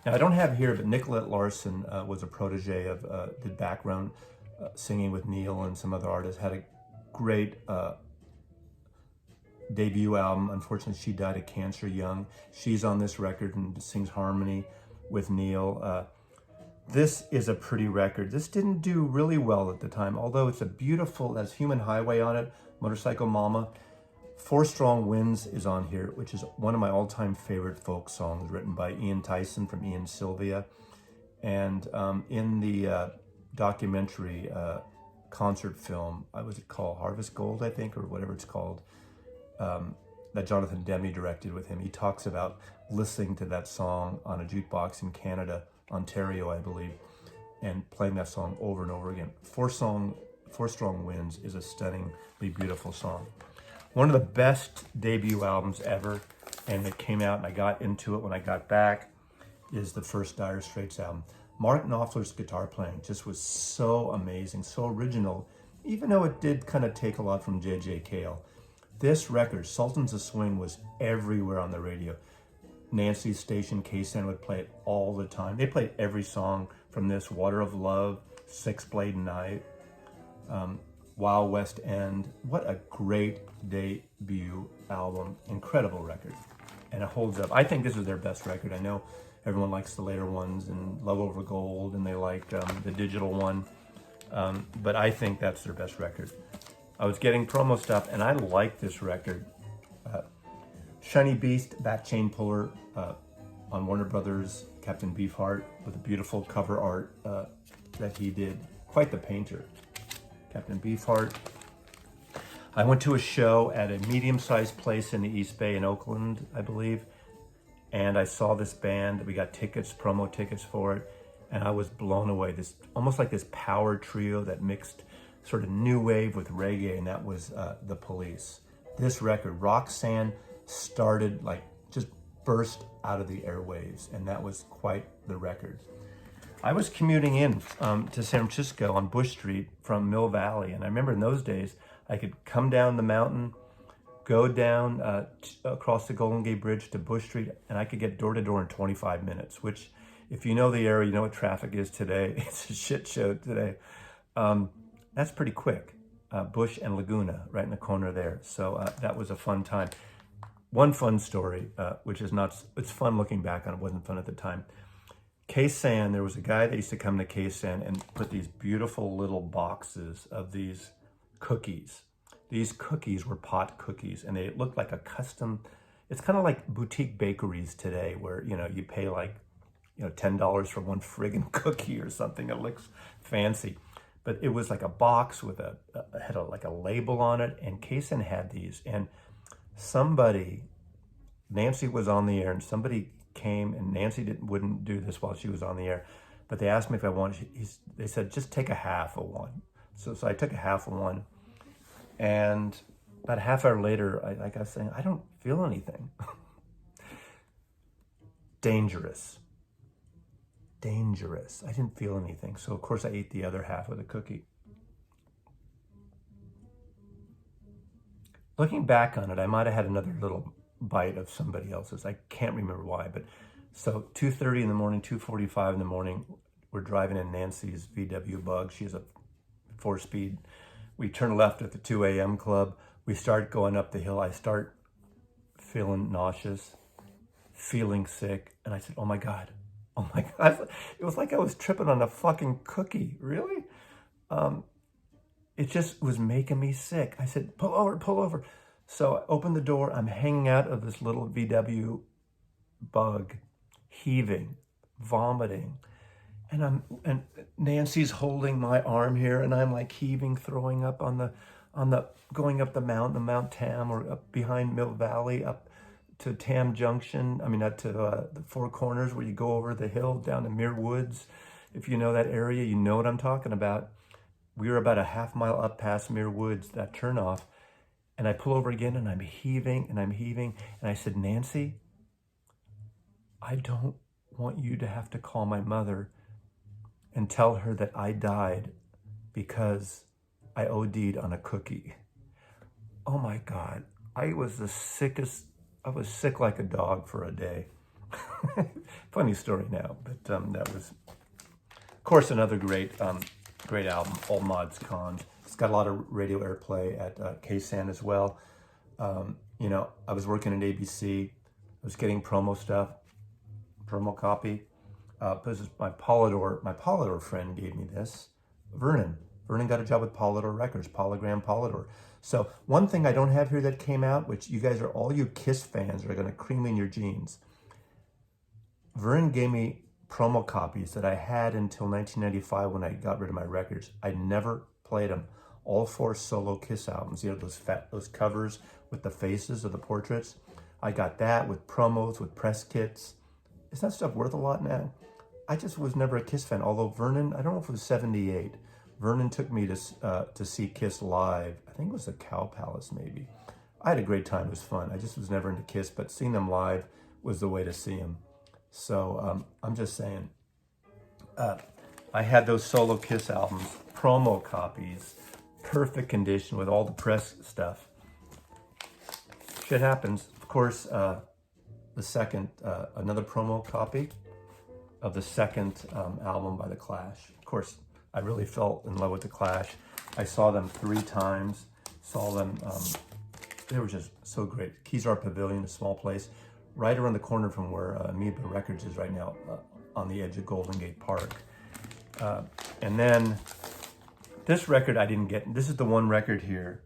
Now, I don't have here, but Nicolette Larson was a protege of, did background singing with Neil and some other artists. Had a great debut album. Unfortunately, she died of cancer young. She's on this record and sings harmony with Neil. This is a pretty record. This didn't do really well at the time, although it's a beautiful, that's Human Highway on it, Motorcycle Mama. Four Strong Winds is on here, which is one of my all-time favorite folk songs, written by Ian Tyson from Ian Sylvia. And in the documentary concert film, was it called Harvest Gold, I think, or whatever it's called, that Jonathan Demme directed with him, he talks about listening to that song on a jukebox in Canada, Ontario, I believe, and playing that song over and over again. Four Strong Winds is a stunningly beautiful song. One of the best debut albums ever, and it came out and I got into it when I got back, is the first Dire Straits album. Mark Knopfler's guitar playing just was so amazing, so original, even though it did kind of take a lot from J.J. Cale. This record, Sultans of Swing, was everywhere on the radio. Nancy's station, KSAN, would play it all the time. They played every song from this, Water of Love, Six Blade Night, Wild West End. What a great debut album. Incredible record. And it holds up. I think this is their best record. I know everyone likes the later ones and Love Over Gold, and they like the digital one. But I think that's their best record. I was getting promo stuff, and I like this record. Shiny Beast, Bat Chain Puller on Warner Brothers, Captain Beefheart, with a beautiful cover art that he did. Quite the painter, Captain Beefheart. I went to a show at a medium-sized place in the East Bay in Oakland, I believe, and I saw this band. We got tickets, promo tickets for it, and I was blown away. This almost like this power trio that mixed sort of new wave with reggae, and that was The Police. This record, Roxanne, started, like, just burst out of the airwaves, and that was quite the record. I was commuting in to San Francisco on Bush Street from Mill Valley, and I remember in those days I could come down the mountain, go down across the Golden Gate Bridge to Bush Street, and I could get door to door in 25 minutes, which, if you know the area, you know what traffic is today. It's a shit show today. That's pretty quick. Bush and Laguna, right in the corner there. So that was a fun time. One fun story, which is not, it's fun looking back on it, wasn't fun at the time. KSAN, there was a guy that used to come to KSAN and put these beautiful little boxes of these cookies. These cookies were pot cookies, and they looked like a custom, it's kind of like boutique bakeries today where, you know, you pay like, you know, $10 for one friggin' cookie or something. It looks fancy. But it was like a box with like a label on it, and KSAN had these, and somebody, Nancy was on the air, and somebody came, and Nancy wouldn't do this while she was on the air, but they asked me if I wanted, they said, just take a half of one. So I took a half of one, and about a half hour later, I got saying, I don't feel anything. Dangerous. I didn't feel anything. So of course I ate the other half of the cookie. Looking back on it, I might have had another little bite of somebody else's. I can't remember why, but so 2:30 in the morning, 2:45 in the morning, we're driving in Nancy's VW Bug. She has a 4-speed. We turn left at the 2 a.m. club. We start going up the hill. I start feeling nauseous, feeling sick, and I said, oh my God. It was like I was tripping on a fucking cookie. Really? It just was making me sick. I said, pull over. So I opened the door. I'm hanging out of this little VW Bug, heaving, vomiting. And Nancy's holding my arm here, and I'm like heaving, throwing up on the going up the mountain, Mount Tam, or up behind Mill Valley, up to Tam Junction. I mean, not to the Four Corners, where you go over the hill down to Muir Woods. If you know that area, you know what I'm talking about. We were about a half mile up past Muir Woods, that turnoff, and I pull over again, and I'm heaving, and I said, Nancy, I don't want you to have to call my mother and tell her that I died because I OD'd on a cookie. Oh my God, I was was sick like a dog for a day. Funny story now, but that was, of course, another great album, All Mods Cons. It's got a lot of radio airplay at KSAN as well. You know, I was working at ABC. I was getting promo stuff, promo copy. This is my Polydor friend gave me this. Vernon got a job with Polydor Records, Polygram Polydor. So one thing I don't have here that came out, which you guys are, all you Kiss fans are gonna cream in your jeans. Vernon gave me promo copies that I had until 1995 when I got rid of my records. I never played them. All 4 solo Kiss albums, you know, those covers with the faces of the portraits. I got that with promos, with press kits. Is that stuff worth a lot now? I just was never a Kiss fan, although Vernon, I don't know if it was 78, Vernon took me to see Kiss live. I think it was the Cow Palace, maybe. I had a great time, it was fun. I just was never into Kiss, but seeing them live was the way to see them. So I'm just saying, I had those solo Kiss albums, promo copies, perfect condition with all the press stuff. Shit happens. Of course, the second, another promo copy of the second album by The Clash. Of course, I really fell in love with The Clash. I saw them 3 times, saw them, they were just so great. Kezar Pavilion, a small place, right around the corner from where Amoeba Records is right now, on the edge of Golden Gate Park. And then this record I didn't get, this is the one record here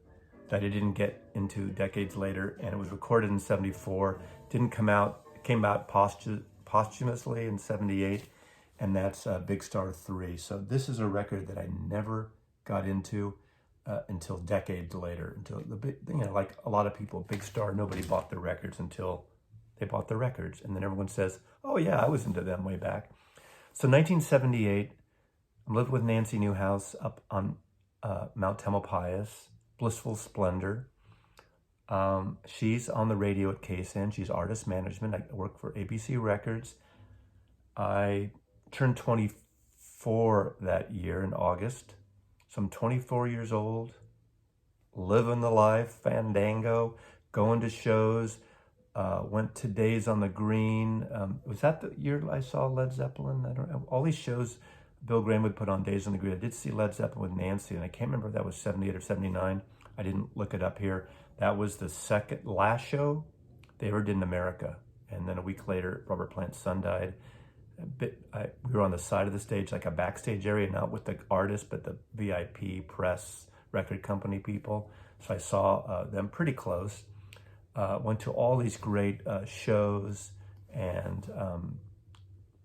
that I didn't get into decades later, and it was recorded in 74, didn't come out, it came out posthumously in 78, and that's Big Star 3. So this is a record that I never got into until decades later, until the big, you know, like a lot of people, Big Star, nobody bought their records until they bought their records, and then everyone says, oh yeah, I was into them way back. So 1978, I'm living with Nancy Newhouse up on Mount Tamalpais, Blissful Splendor. She's on the radio at KSN. She's artist management. I work for ABC Records. I turned 24 that year in August. So I'm 24 years old, living the life, fandango, going to shows, went to Days on the Green. Was that the year I saw Led Zeppelin? I don't know. All these shows Bill Graham would put on Days on the Green. I did see Led Zeppelin with Nancy, and I can't remember if that was 78 or 79. I didn't look it up here. That was the last show they ever did in America. And then a week later, Robert Plant's son died. We were on the side of the stage, like a backstage area, not with the artists, but the VIP press record company people. So I saw them pretty close. Went to all these great shows and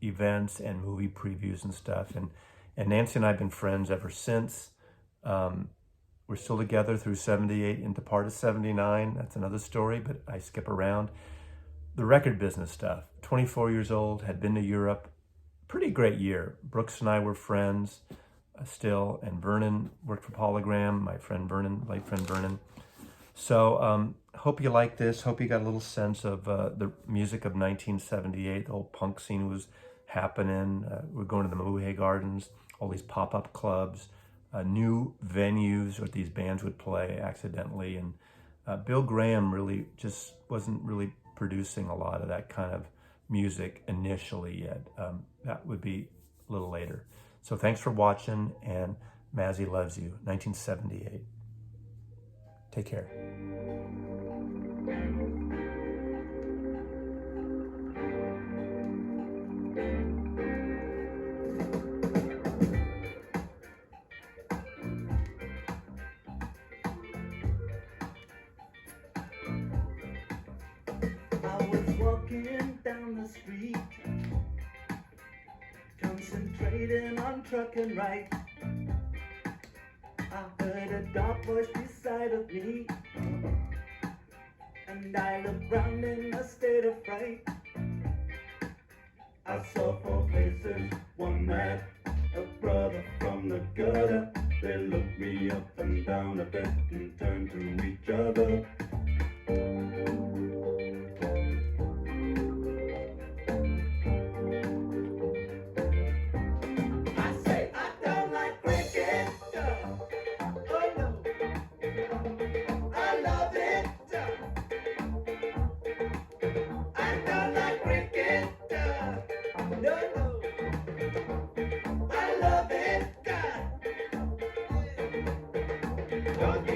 events and movie previews and stuff. And Nancy and I have been friends ever since. We're still together through 78 into part of 79. That's another story, but I skip around. The record business stuff. 24 years old, had been to Europe. Pretty great year. Brooks and I were friends still, and Vernon worked for Polygram, my friend Vernon, late friend Vernon. So hope you like this. Hope you got a little sense of the music of 1978. The whole punk scene was happening. We're going to the Mabuhay Gardens, all these pop-up clubs, new venues where these bands would play accidentally. And Bill Graham really just wasn't really producing a lot of that kind of music initially yet. That would be a little later. So thanks for watching, and Mazzy loves you, 1978. Take care. Walking down the street, concentrating on trucking right. I heard a dark voice beside of me, and I looked round in a state of fright. I saw 4 faces, one man, a brother from the gutter. They looked me up and down a bit and turned to each other. Junkie.